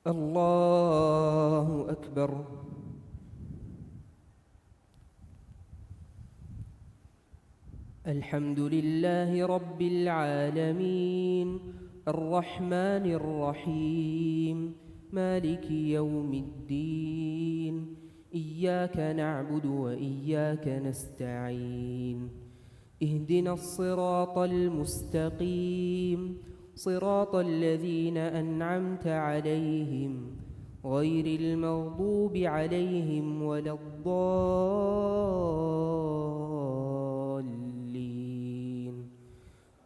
الله أكبر. الحمد لله رب العالمين الرحمن الرحيم مالك يوم الدين إياك نعبد وإياك نستعين اهدنا الصراط المستقيم صراط الذين أنعمت عليهم غير المغضوب عليهم ولا الضالين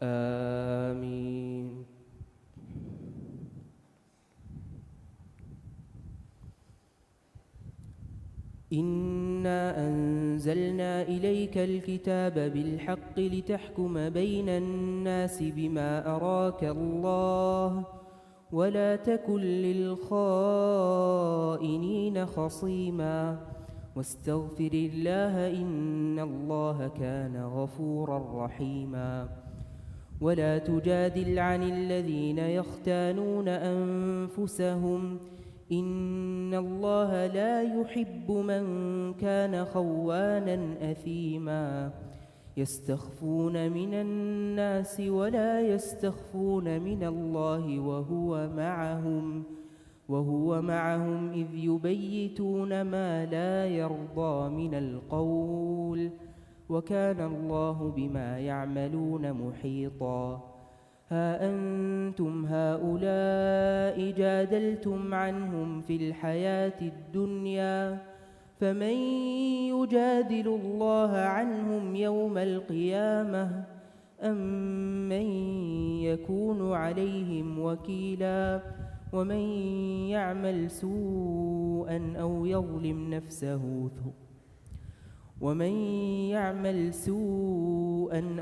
آمين. إنا أنزلنا إليك الكتاب بالحق لتحكم بين الناس بما أراك الله ولا تكن للخائنين خصيما واستغفر الله إن الله كان غفورا رحيما. ولا تجادل عن الذين يختانون أنفسهم إن الله لا يحب من كان خوانا أثيما يستخفون من الناس ولا يستخفون من الله وهو معهم إذ يبيتون ما لا يرضى من القول وكان الله بما يعملون محيطا ها أنتم هؤلاء جادلتم عنهم في الحياة الدنيا فمن يجادل الله عنهم يوم القيامة أم من يكون عليهم وكيلا ومن يعمل سوءا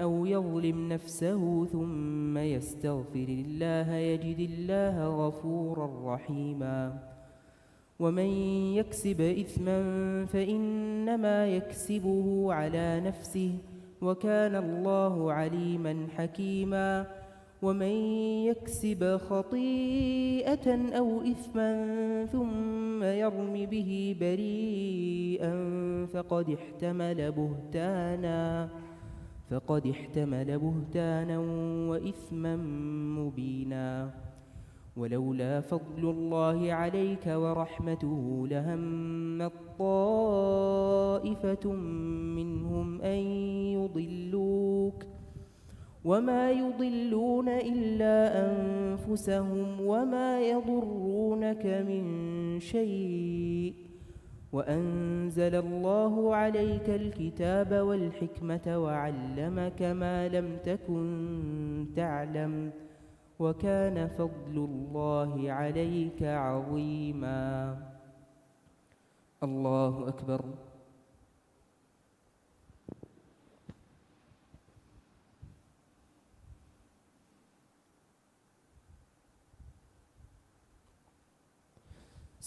أو يظلم نفسه ثم يستغفر الله يجد الله غفورا رحيما ومن يكسب إثما فإنما يكسبه على نفسه وكان الله عليما حكيما ومن يكسب خطيئة أو إثما ثم يرم به بريئا فقد احتمل بهتانا وإثما مبينا ولولا فضل الله عليك ورحمته لهمت طائفة منهم أن يضلوك وما يضلون إلا أنفسهم وما يضرونك من شيء وأنزل الله عليك الكتاب والحكمة وعلمك ما لم تكن تعلم وكان فضل الله عليك عظيما الله أكبر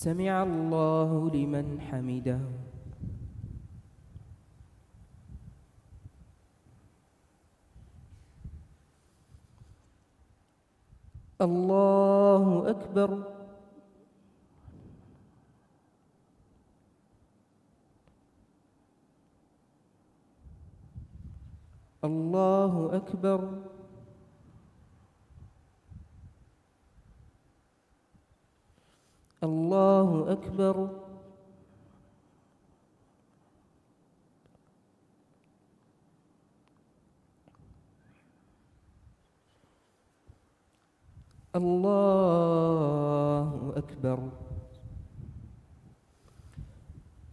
سمع الله لمن حمده الله أكبر الله أكبر الله أكبر الله أكبر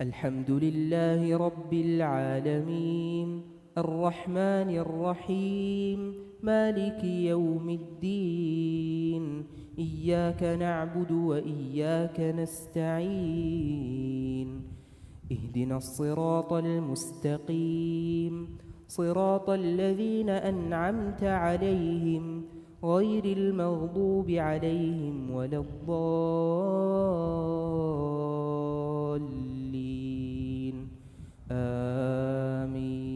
الحمد لله رب العالمين الرحمن الرحيم مالك يوم الدين إياك نعبد وإياك نستعين اهدنا الصراط المستقيم صراط الذين أنعمت عليهم غير المغضوب عليهم ولا الضالين آمين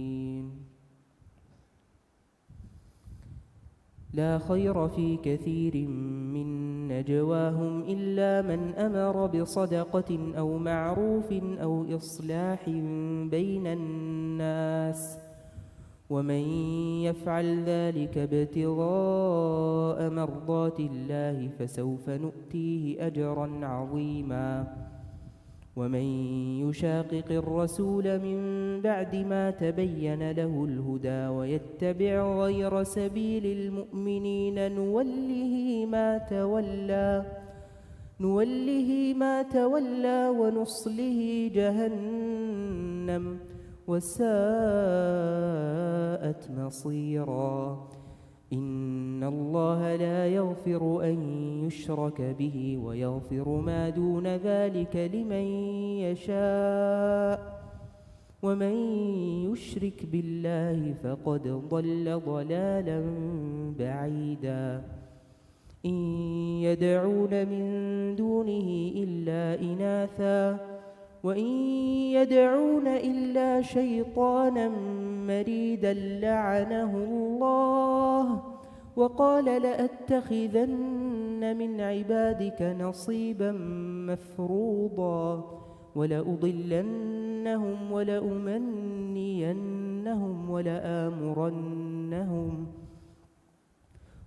لا خير في كثير من نجواهم إلا من أمر بصدقة أو معروف أو إصلاح بين الناس ومن يفعل ذلك ابتغاء مرضات الله فسوف نؤتيه أجرا عظيما ومن يشاقق الرسول من بعد ما تبين له الهدى ويتبع غير سبيل المؤمنين نوله ما تولى ونصله جهنم وساءت مصيرا إن الله لا يغفر أن يشرك به ويغفر ما دون ذلك لمن يشاء ومن يشرك بالله فقد ضل ضلالا بعيدا إن يدعون من دونه إلا إناثا وإن يدعون إلا شيطانا مريدا لعنه الله وقال لأتخذن من عبادك نصيبا مفروضا ولأضلنهم ولأمنينهم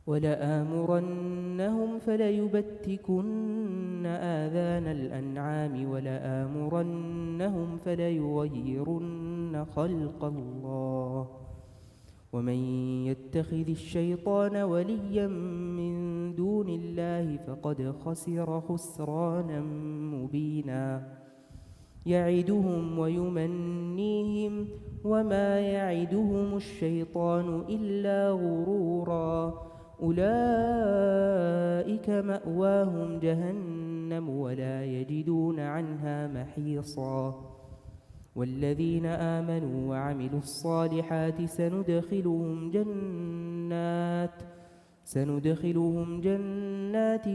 ولآمرنهم فليبتكن آذان الأنعام ولآمرنهم فليغيرن خلق الله ومن يتخذ الشيطان وليا من دون الله فقد خسر خسرانا مبينا يعدهم ويمنيهم وما يعدهم الشيطان إلا غرورا أولئك مأواهم جهنم ولا يجدون عنها محيصا والذين آمنوا وعملوا الصالحات سندخلهم جنات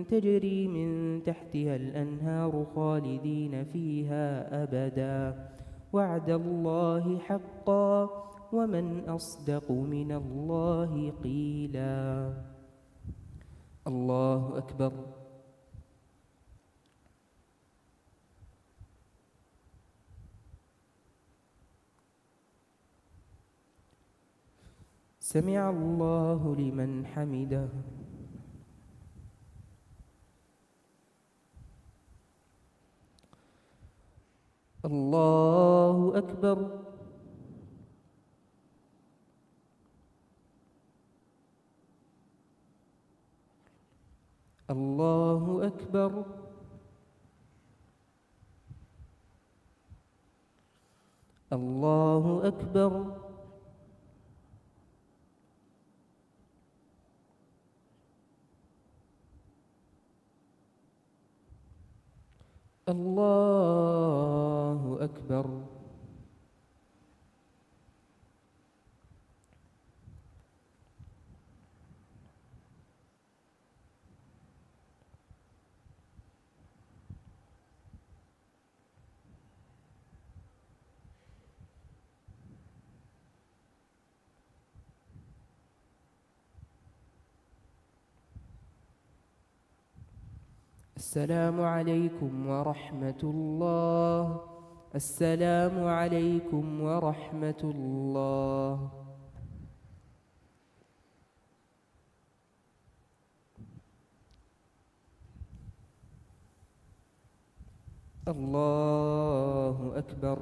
تجري من تحتها الأنهار خالدين فيها أبدا وعد الله حقا ومن أصدق من الله قيلا. الله أكبر. سمع الله لمن حمده. الله أكبر. الله أكبر. الله أكبر. الله أكبر. السلام عليكم ورحمة الله. السلام عليكم ورحمة الله. الله أكبر.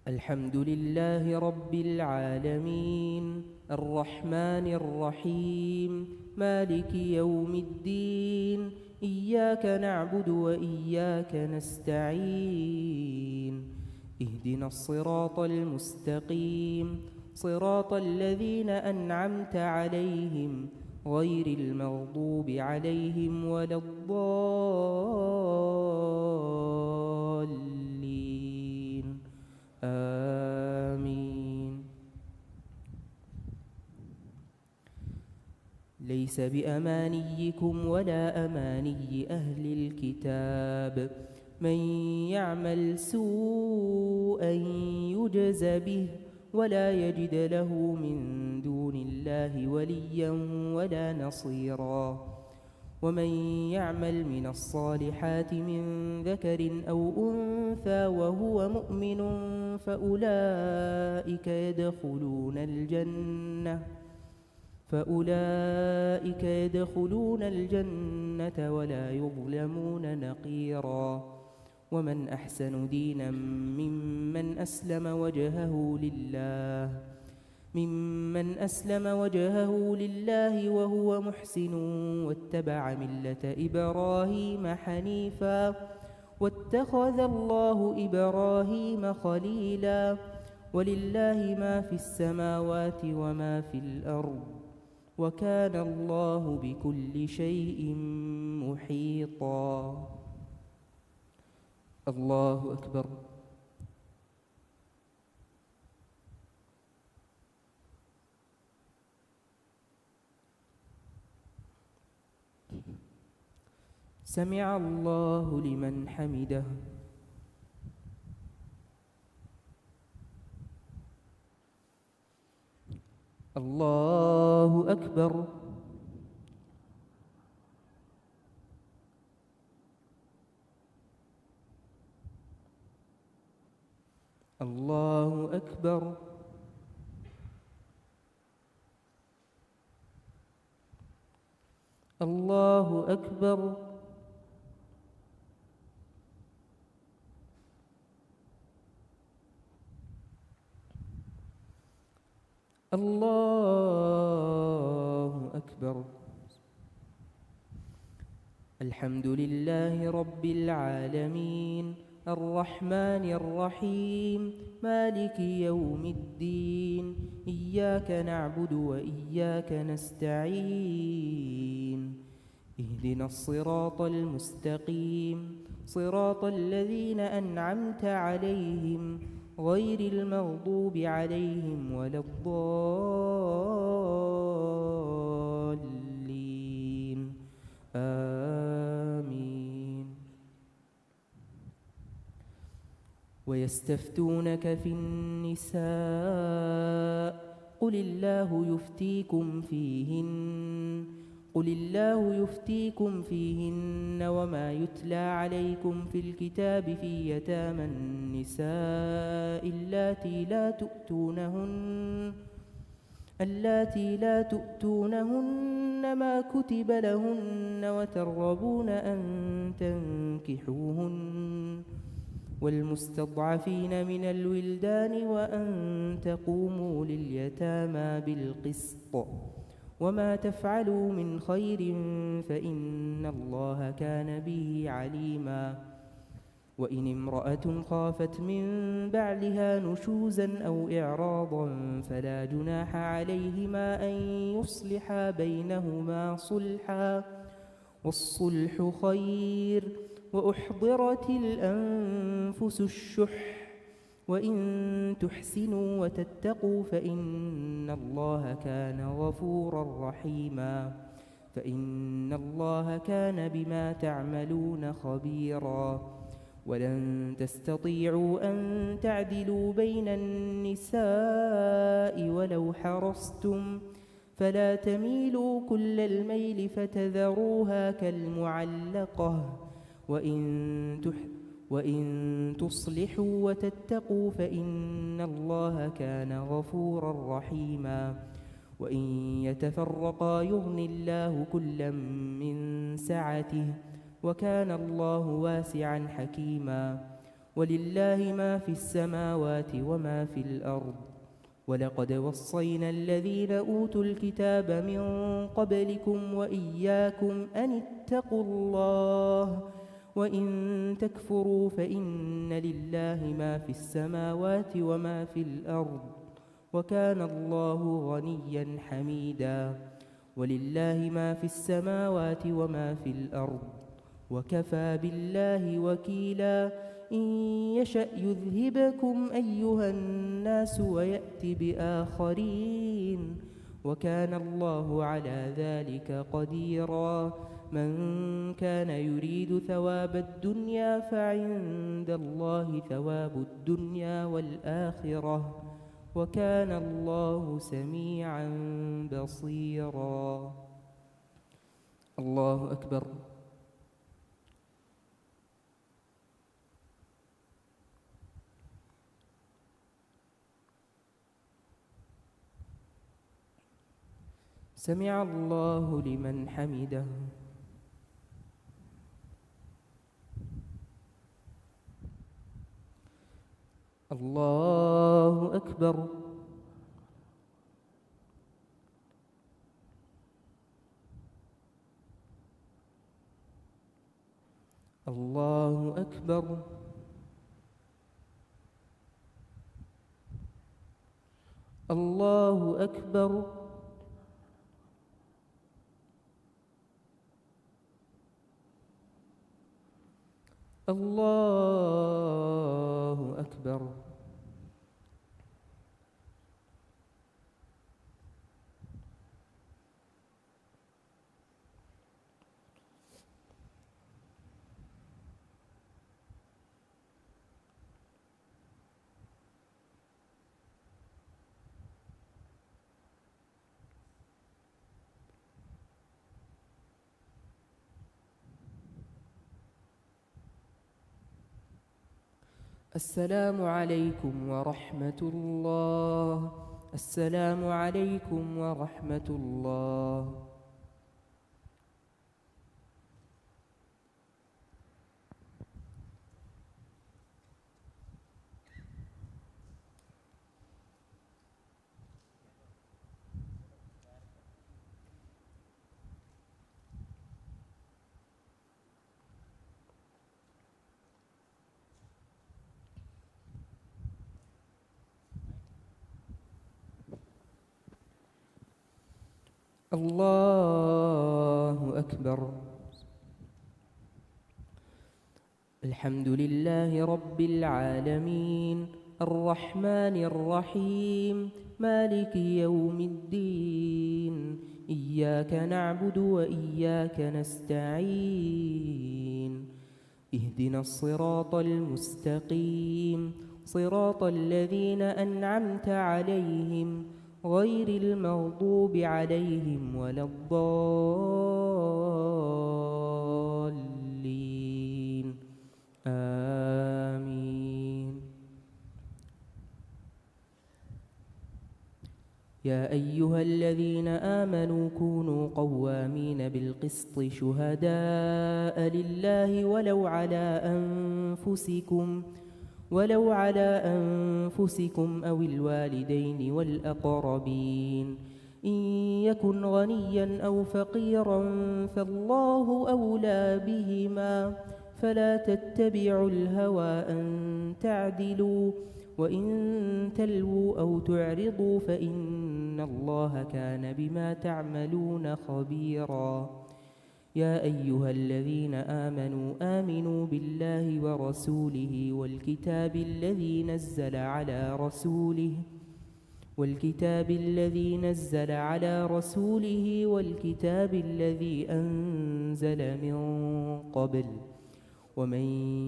الحمد لله رب العالمين الرحمن الرحيم مالك يوم الدين إياك نعبد وإياك نستعين اهدنا الصراط المستقيم صراط الذين أنعمت عليهم غير المغضوب عليهم ولا الضالين آمين. ليس بأمانيكم ولا أماني أهل الكتاب من يعمل سوءا يجز به ولا يجد له من دون الله وليا ولا نصيرا ومن يعمل من الصالحات من ذكر أو أنثى وهو مؤمن فأولئك يدخلون الجنة ولا يظلمون نقيرا. ومن أحسن دينا ممن أسلم وجهه لله وهو محسن واتبع ملة إبراهيم حنيفا واتخذ الله إبراهيم خليلا. ولله ما في السماوات وما في الأرض وكان الله بكل شيء محيطا. الله أكبر. سمع الله لمن حمده. الله أكبر. الله أكبر. الله أكبر. الله أكبر. الحمد لله رب العالمين الرحمن الرحيم مالك يوم الدين إياك نعبد وإياك نستعين اهدنا الصراط المستقيم صراط الذين أنعمت عليهم غير المغضوب عليهم ولا الضالين آمين. ويستفتونك في النساء قل الله يفتيكم فيهن وما يتلى عليكم في الكتاب في يتامى النساء اللاتي لا تؤتونهن ما كتب لهن وترغبون أن تنكحوهن والمستضعفين من الولدان وأن تقوموا لليتامى بالقسط وما تفعلوا من خير فإن الله كان به عليما. وإن امرأة خافت من بعلها نشوزا أو إعراضا فلا جناح عليهما أن يصلحا بينهما صلحا والصلح خير. وأحضرت الأنفس الشح وإن تحسنوا وتتقوا فإن الله كان غفورا رحيما. فإن الله كان بما تعملون خبيرا. ولن تستطيعوا أن تعدلوا بين النساء ولو حرصتم فلا تميلوا كل الميل فتذروها كالمعلقة. وإن تصلحوا وتتقوا فإن الله كان غفورا رحيما. وإن يتفرقا يغن الله كلا من سعته وكان الله واسعا حكيما. ولله ما في السماوات وما في الأرض. ولقد وصينا الذين أوتوا الكتاب من قبلكم وإياكم أن اتقوا الله وإن تكفروا فإن لله ما في السماوات وما في الأرض وكان الله غنيا حميدا. ولله ما في السماوات وما في الأرض وكفى بالله وكيلا. إن يشأ يذهبكم أيها الناس ويأت بآخرين وكان الله على ذلك قديرا. من كان يريد ثواب الدنيا فعند الله ثواب الدنيا والآخرة وكان الله سميعا بصيرا. الله أكبر. سمع الله لمن حمده. الله أكبر. الله أكبر. الله أكبر. الله أكبر. السلام عليكم ورحمة الله. السلام عليكم ورحمة الله. الله أكبر. الحمد لله رب العالمين الرحمن الرحيم مالك يوم الدين إياك نعبد وإياك نستعين اهدنا الصراط المستقيم صراط الذين أنعمت عليهم غير المغضوب عليهم ولا الضالين آمين. يا أيها الذين آمنوا كونوا قوامين بالقسط شهداء لله ولو على أنفسكم أو الوالدين والأقربين إن يكن غنيا أو فقيرا فالله أولى بهما فلا تتبعوا الهوى أن تعدلوا وإن تلووا أو تعرضوا فإن الله كان بما تعملون خبيرا. يا أيها الذين آمنوا بالله ورسوله والكتاب الذي نزل على رسوله والكتاب الذي أنزل من قبل ومن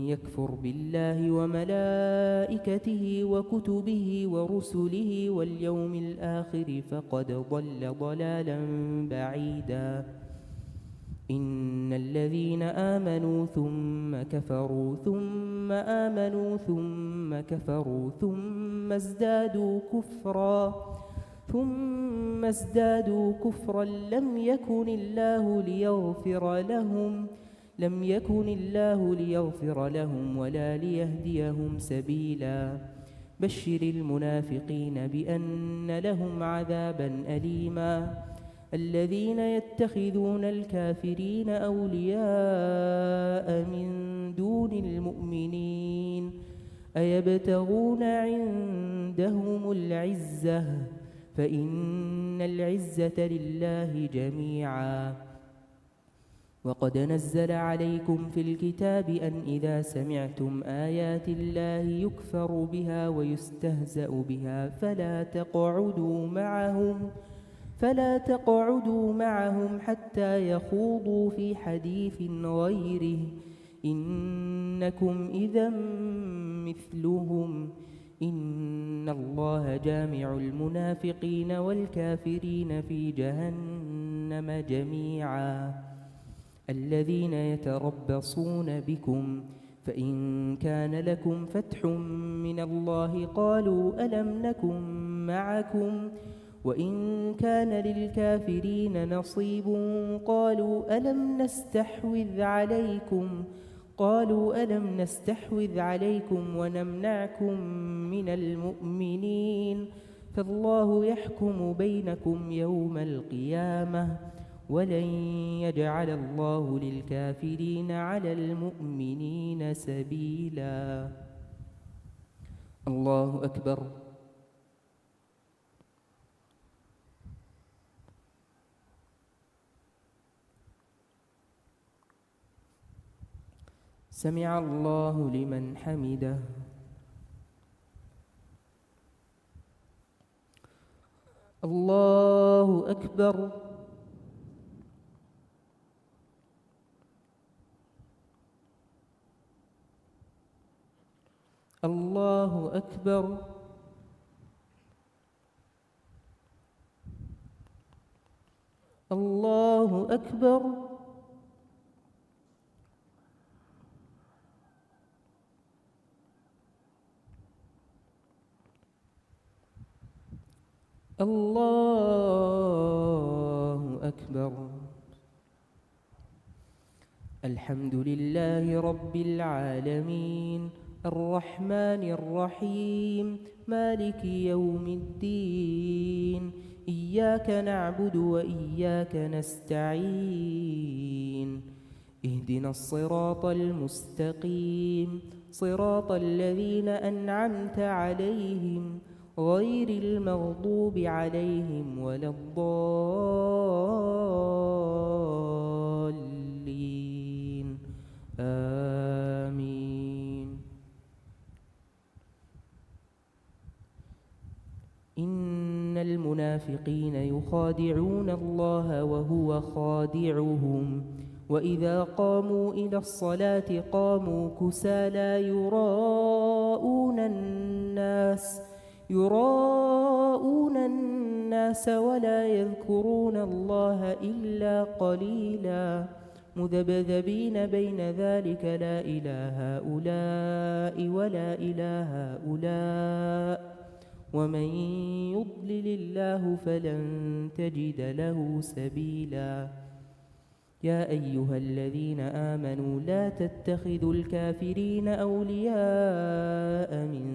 يكفر بالله وملائكته وكتبه ورسله واليوم الآخر فقد ضل ضلالا بعيدا. إن الذين آمنوا ثم كفروا ثم آمنوا ثم كفروا ثم ازدادوا كفرا لم يكن الله ليغفر لهم ولا ليهديهم سبيلا. بشر المنافقين بأن لهم عذابا أليما. الذين يتخذون الكافرين أولياء من دون المؤمنين أيبتغون عندهم العزة فإن العزة لله جميعا. وقد نزل عليكم في الكتاب أن إذا سمعتم آيات الله يكفر بها ويستهزأ بها فلا تقعدوا معهم حتى يخوضوا في حديث غيره إنكم إذا مثلهم إن الله جامع المنافقين والكافرين في جهنم جميعا. الذين يتربصون بكم فإن كان لكم فتح من الله قالوا ألم نكن معكم وإن كان للكافرين نصيب قالوا ألم نستحوذ عليكم ونمنعكم من المؤمنين فالله يحكم بينكم يوم القيامة ولن يجعل الله للكافرين على المؤمنين سبيلا. الله أكبر. سمع الله لمن حمده. الله أكبر. الله أكبر. الله أكبر. الله أكبر. الحمد لله رب العالمين الرحمن الرحيم مالك يوم الدين إياك نعبد وإياك نستعين اهدنا الصراط المستقيم صراط الذين أنعمت عليهم غير المغضوب عليهم ولا الضالين آمين. إن المنافقين يخادعون الله وهو خادعهم وإذا قاموا إلى الصلاة قاموا كسالى يراءون الناس ولا يذكرون الله إلا قليلا مذبذبين بين ذلك لا إله هؤلاء ولا إله هؤلاء ومن يضلل الله فلن تجد له سبيلا. يا أيها الذين آمنوا لا تتخذوا الكافرين أولياء من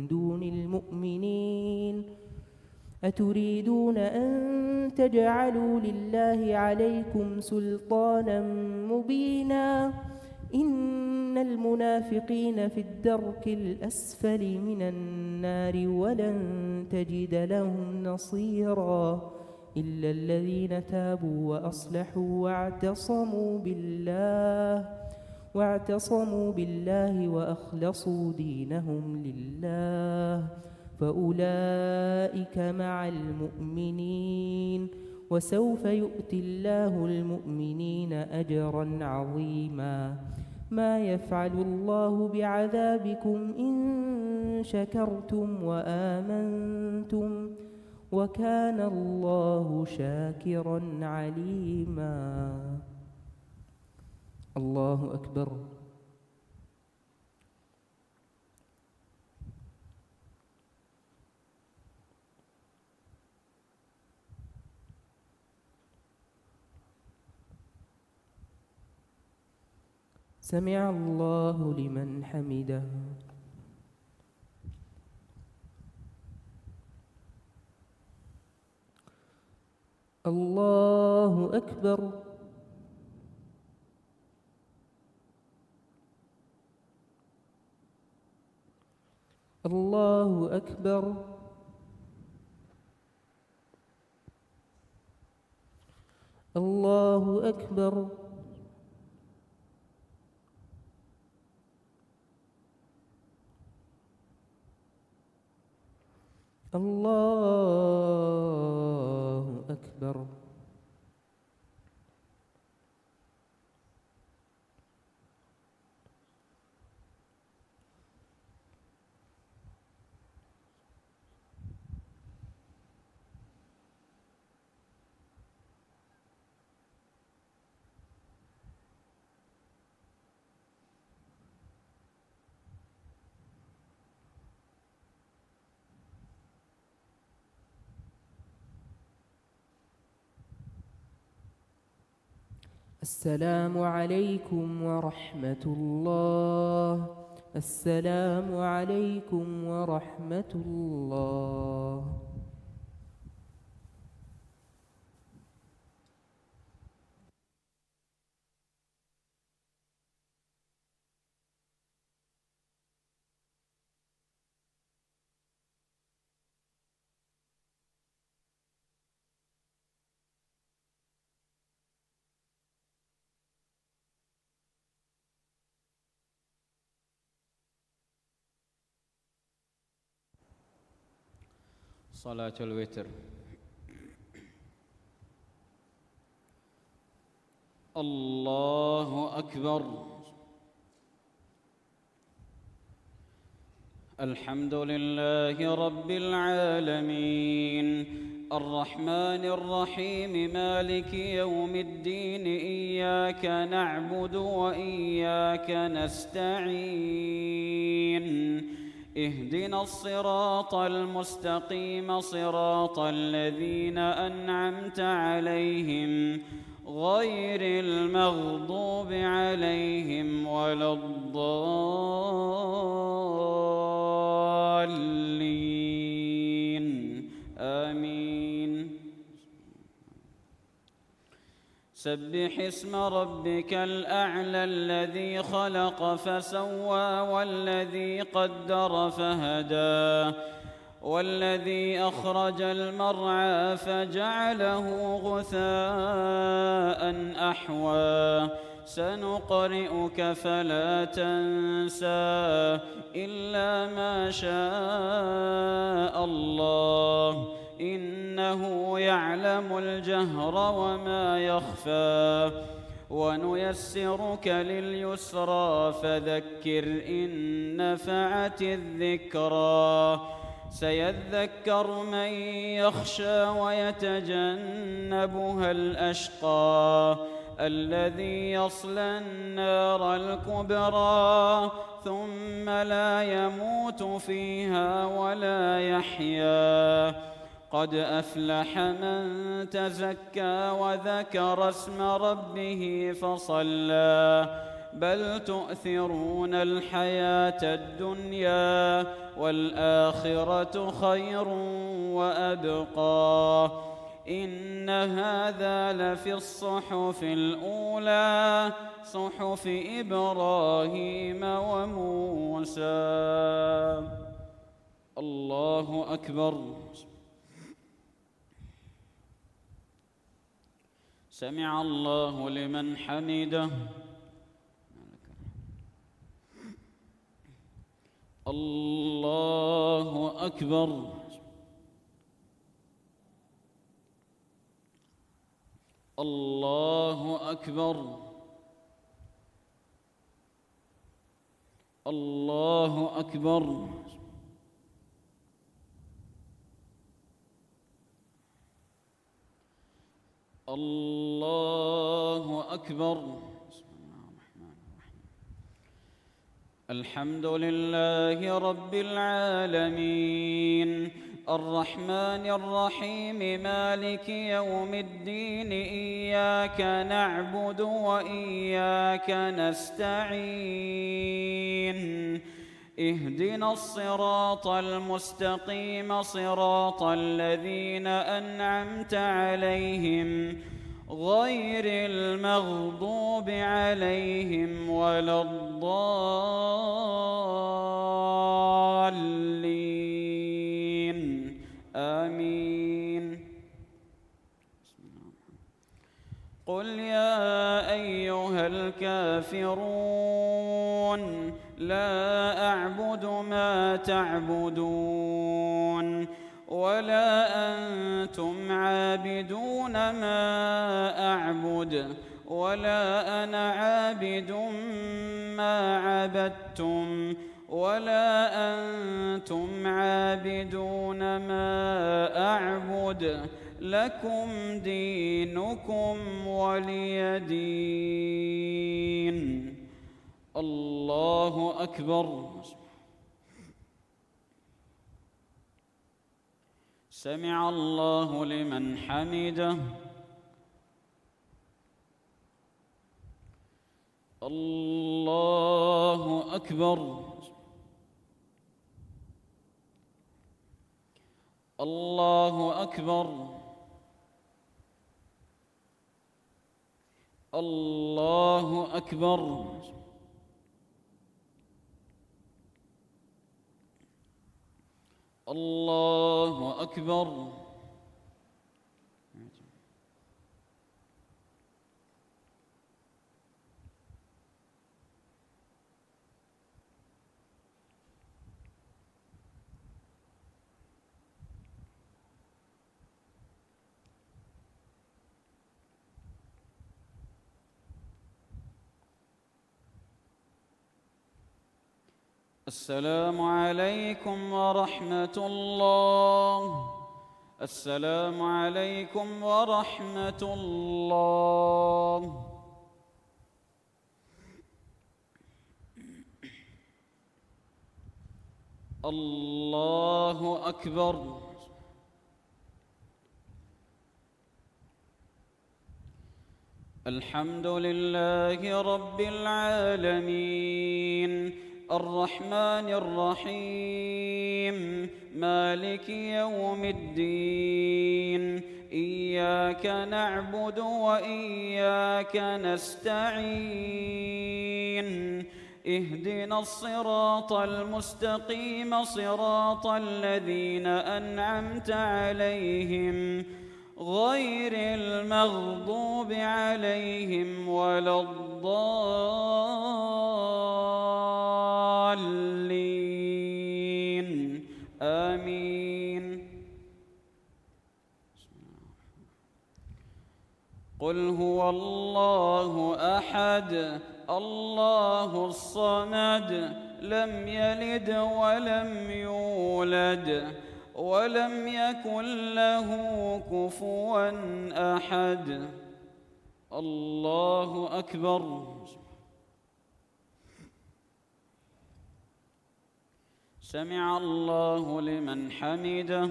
دون المؤمنين أتريدون أن تجعلوا لله عليكم سلطانا مبينا إن المنافقين في الدرك الأسفل من النار ولن تجد لهم نصيرا إلا الذين تابوا وأصلحوا واعتصموا بالله وأخلصوا دينهم لله فأولئك مع المؤمنين وسوف يؤتي الله المؤمنين أجرا عظيما. ما يفعل الله بعذابكم إن شكرتم وآمنتم وكان الله شاكرا عليما. الله أكبر. سمع الله لمن حمده. الله أكبر. الله أكبر. الله أكبر. الله أكبر. السلام عليكم ورحمة الله. السلام عليكم ورحمة الله. صلاة الوتر. الله أكبر. الحمد لله رب العالمين الرحمن الرحيم مالك يوم الدين إياك نعبد وإياك نستعين اهدنا الصراط المستقيم صراط الذين أنعمت عليهم غير المغضوب عليهم ولا الضالين آمين. سبح اسم ربك الأعلى الذي خلق فسوى والذي قدر فهدى والذي أخرج المرعى فجعله غثاء أحوى سنقرئك فلا تنسى إلا ما شاء الله إنه يعلم الجهر وما يخفى ونيسرك لليسرى فذكر إن نفعت الذكرى سيذكر من يخشى ويتجنبها الأشقى الذي يصلى النار الكبرى ثم لا يموت فيها ولا يحيا قد أفلح من تزكى وذكر اسم ربه فصلى بل تؤثرون الحياة الدنيا والآخرة خير وأبقى إن هذا لفي الصحف الأولى صحف إبراهيم وموسى. الله أكبر. سمع الله لمن حمده. الله أكبر. الله أكبر. الله أكبر. الله أكبر. الحمد لله رب العالمين الرحمن الرحيم مالك يوم الدين إياك نعبد وإياك نستعين اهدنا الصراط المستقيم صراط الذين أنعمت عليهم غير المغضوب عليهم ولا الضالين آمين. قل يا أيها الكافرون لا أعبد ما تعبدون ولا أنتم عابدون ما أعبد ولا أنا عابد ما عبدتم ولا أنتم عابدون ما أعبد لكم دينكم ولي دين. الله أكبر. سمع الله لمن حمده. الله أكبر. الله أكبر. الله أكبر. الله أكبر. السلام عليكم ورحمة الله. السلام عليكم ورحمة الله. الله أكبر. الحمد لله رب العالمين الرحمن الرحيم مالك يوم الدين إياك نعبد وإياك نستعين اهدنا الصراط المستقيم صراط الذين أنعمت عليهم غير المغضوب عليهم ولا الضالين آمين. قل هو الله أحد الله الصمد لم يلد ولم يولد ولم يكن له كفوا أحد. الله أكبر. سمع الله لمن حمده.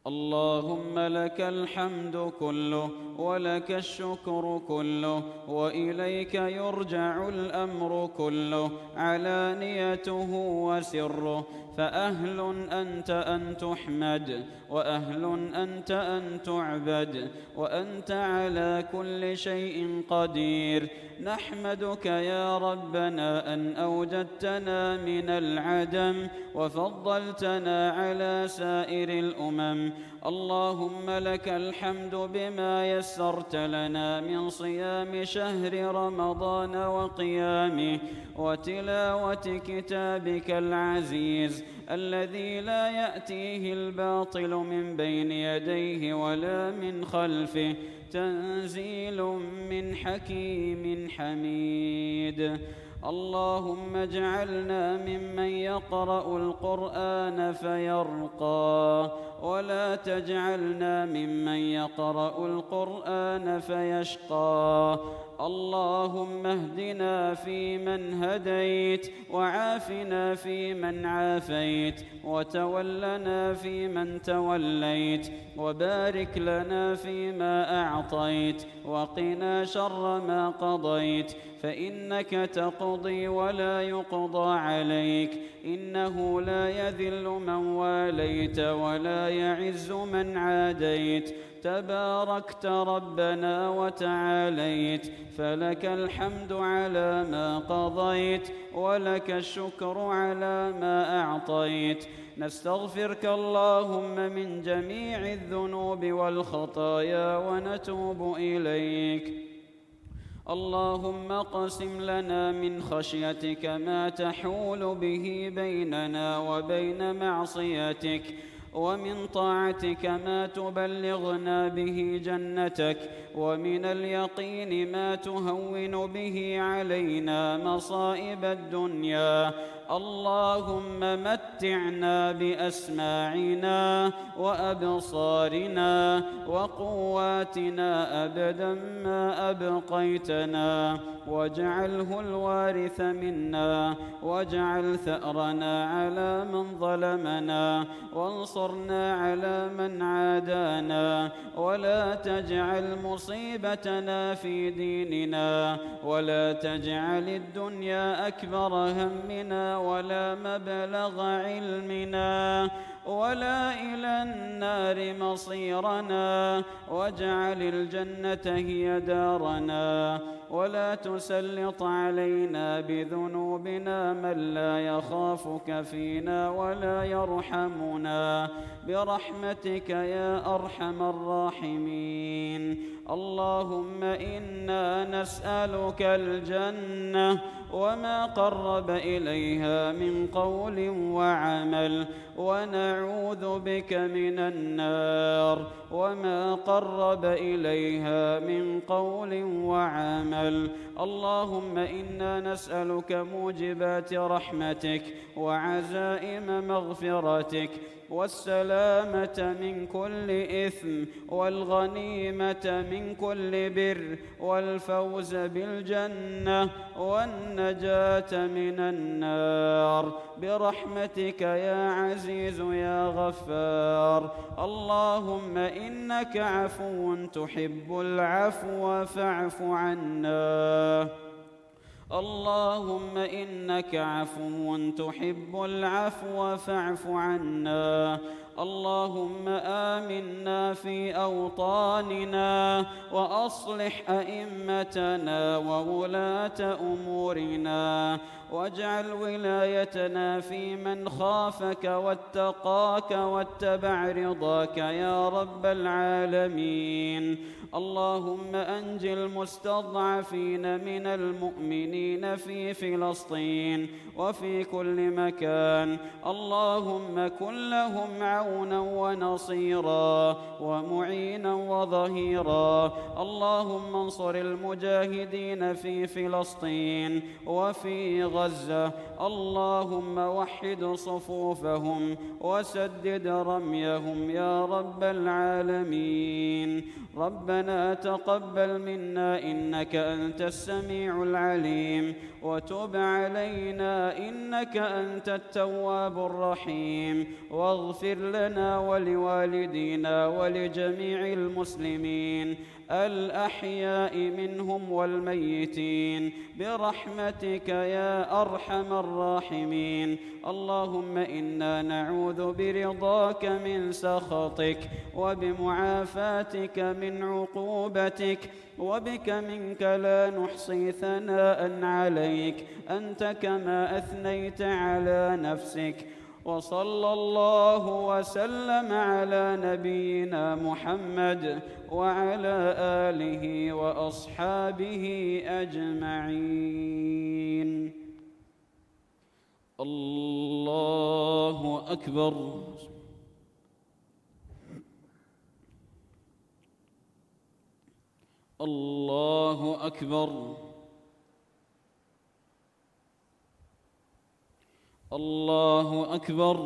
اللهم لك الحمد كله ولك الشكر كله وإليك يرجع الأمر كله علانيته وسره، فأهل أنت أن تحمد وأهل أنت أن تعبد وأنت على كل شيء قدير. نحمدك يا ربنا أن أوجدتنا من العدم وفضلتنا على سائر الأمم. اللهم لك الحمد بما يسرت لنا من صيام شهر رمضان وقيامه وتلاوة كتابك العزيز الذي لا يأتيه الباطل من بين يديه ولا من خلفه، تنزيل من حكيم حميد. اللهم اجعلنا ممن يقرأ القرآن فيرقى ولا تجعلنا ممن يقرأ القرآن فيشقى. اللهم اهدنا فيمن هديت وعافنا فيمن عافيت وتولنا فيمن توليت وبارك لنا فيما أعطيت وقنا شر ما قضيت، فإنك تقضي ولا يقضى عليك، إنه لا يذل من واليت ولا يعز من عاديت، تباركت ربنا وتعاليت، فلك الحمد على ما قضيت ولك الشكر على ما أعطيت. نستغفرك اللهم من جميع الذنوب والخطايا ونتوب إليك. اللهم اقسم لنا من خشيتك ما تحول به بيننا وبين معصيتك، ومن طاعتك ما تبلغنا به جنتك، ومن اليقين ما تهون به علينا مصائب الدنيا. اللهم متعنا بأسماعنا وأبصارنا وقواتنا أبدا ما أبقيتنا، واجعله الوارث منا، واجعل ثأرنا على من ظلمنا، وانصرنا على من عادانا، ولا تجعل مصيبتنا في ديننا، ولا تجعل الدنيا أكبر همنا ولا مبلغ علمنا ولا إلى النار مصيرنا، واجعل الجنة هي دارنا، ولا تسلط علينا بذنوبنا من لا يخافك فينا ولا يرحمنا، برحمتك يا أرحم الراحمين. اللهم إنا نسألك الجنة وما قرب إليها من قول وعمل، ونعوذ بك من النار وما قرب إليها من قول وعمل. اللهم إنا نسألك موجبات رحمتك وعزائم مغفرتك، والسلامة من كل إثم والغنيمة من كل بر والفوز بالجنة والنجاة من النار برحمتك يا عزيز يا غفار. اللهم إنك عفو تحب العفو فاعف عنا. اللهم إنك عفو تحب العفو فاعف عنا. اللهم آمنا في أوطاننا وأصلح أئمتنا وولاة أمورنا واجعل ولايتنا في من خافك واتقاك واتبع رضاك يا رب العالمين. اللهم أنج المستضعفين من المؤمنين في فلسطين وفي كل مكان. اللهم كن لهم عونا ونصيرا ومعينا وظهيرا. اللهم انصر المجاهدين في فلسطين وفي غزة. اللهم وحد صفوفهم وسدد رميهم يا رب العالمين. ربنا تقبل منا إنك أنت السميع العليم وتب علينا إنك أنت التواب الرحيم واغفر لنا ولوالدينا ولجميع المسلمين الأحياء منهم والميتين برحمتك يا أرحم الراحمين. اللهم إنا نعوذ برضاك من سخطك وبمعافاتك من عقوبتك وبك منك لا نحصي ثناء عليك أنت كما أثنيت على نفسك. وصلى الله وسلم على نبينا محمد وعلى آله وأصحابه أجمعين. الله أكبر. الله أكبر. الله أكبر.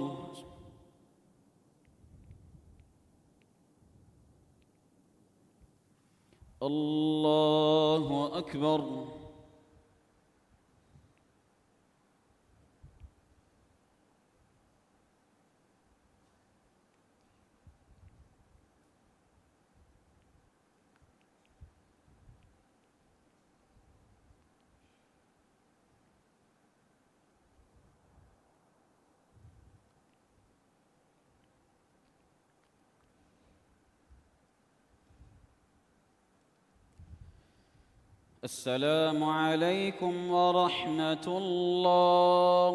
الله أكبر. السلام عليكم ورحمة الله.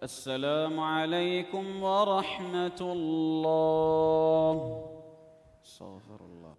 السلام عليكم ورحمة الله. استغفر الله.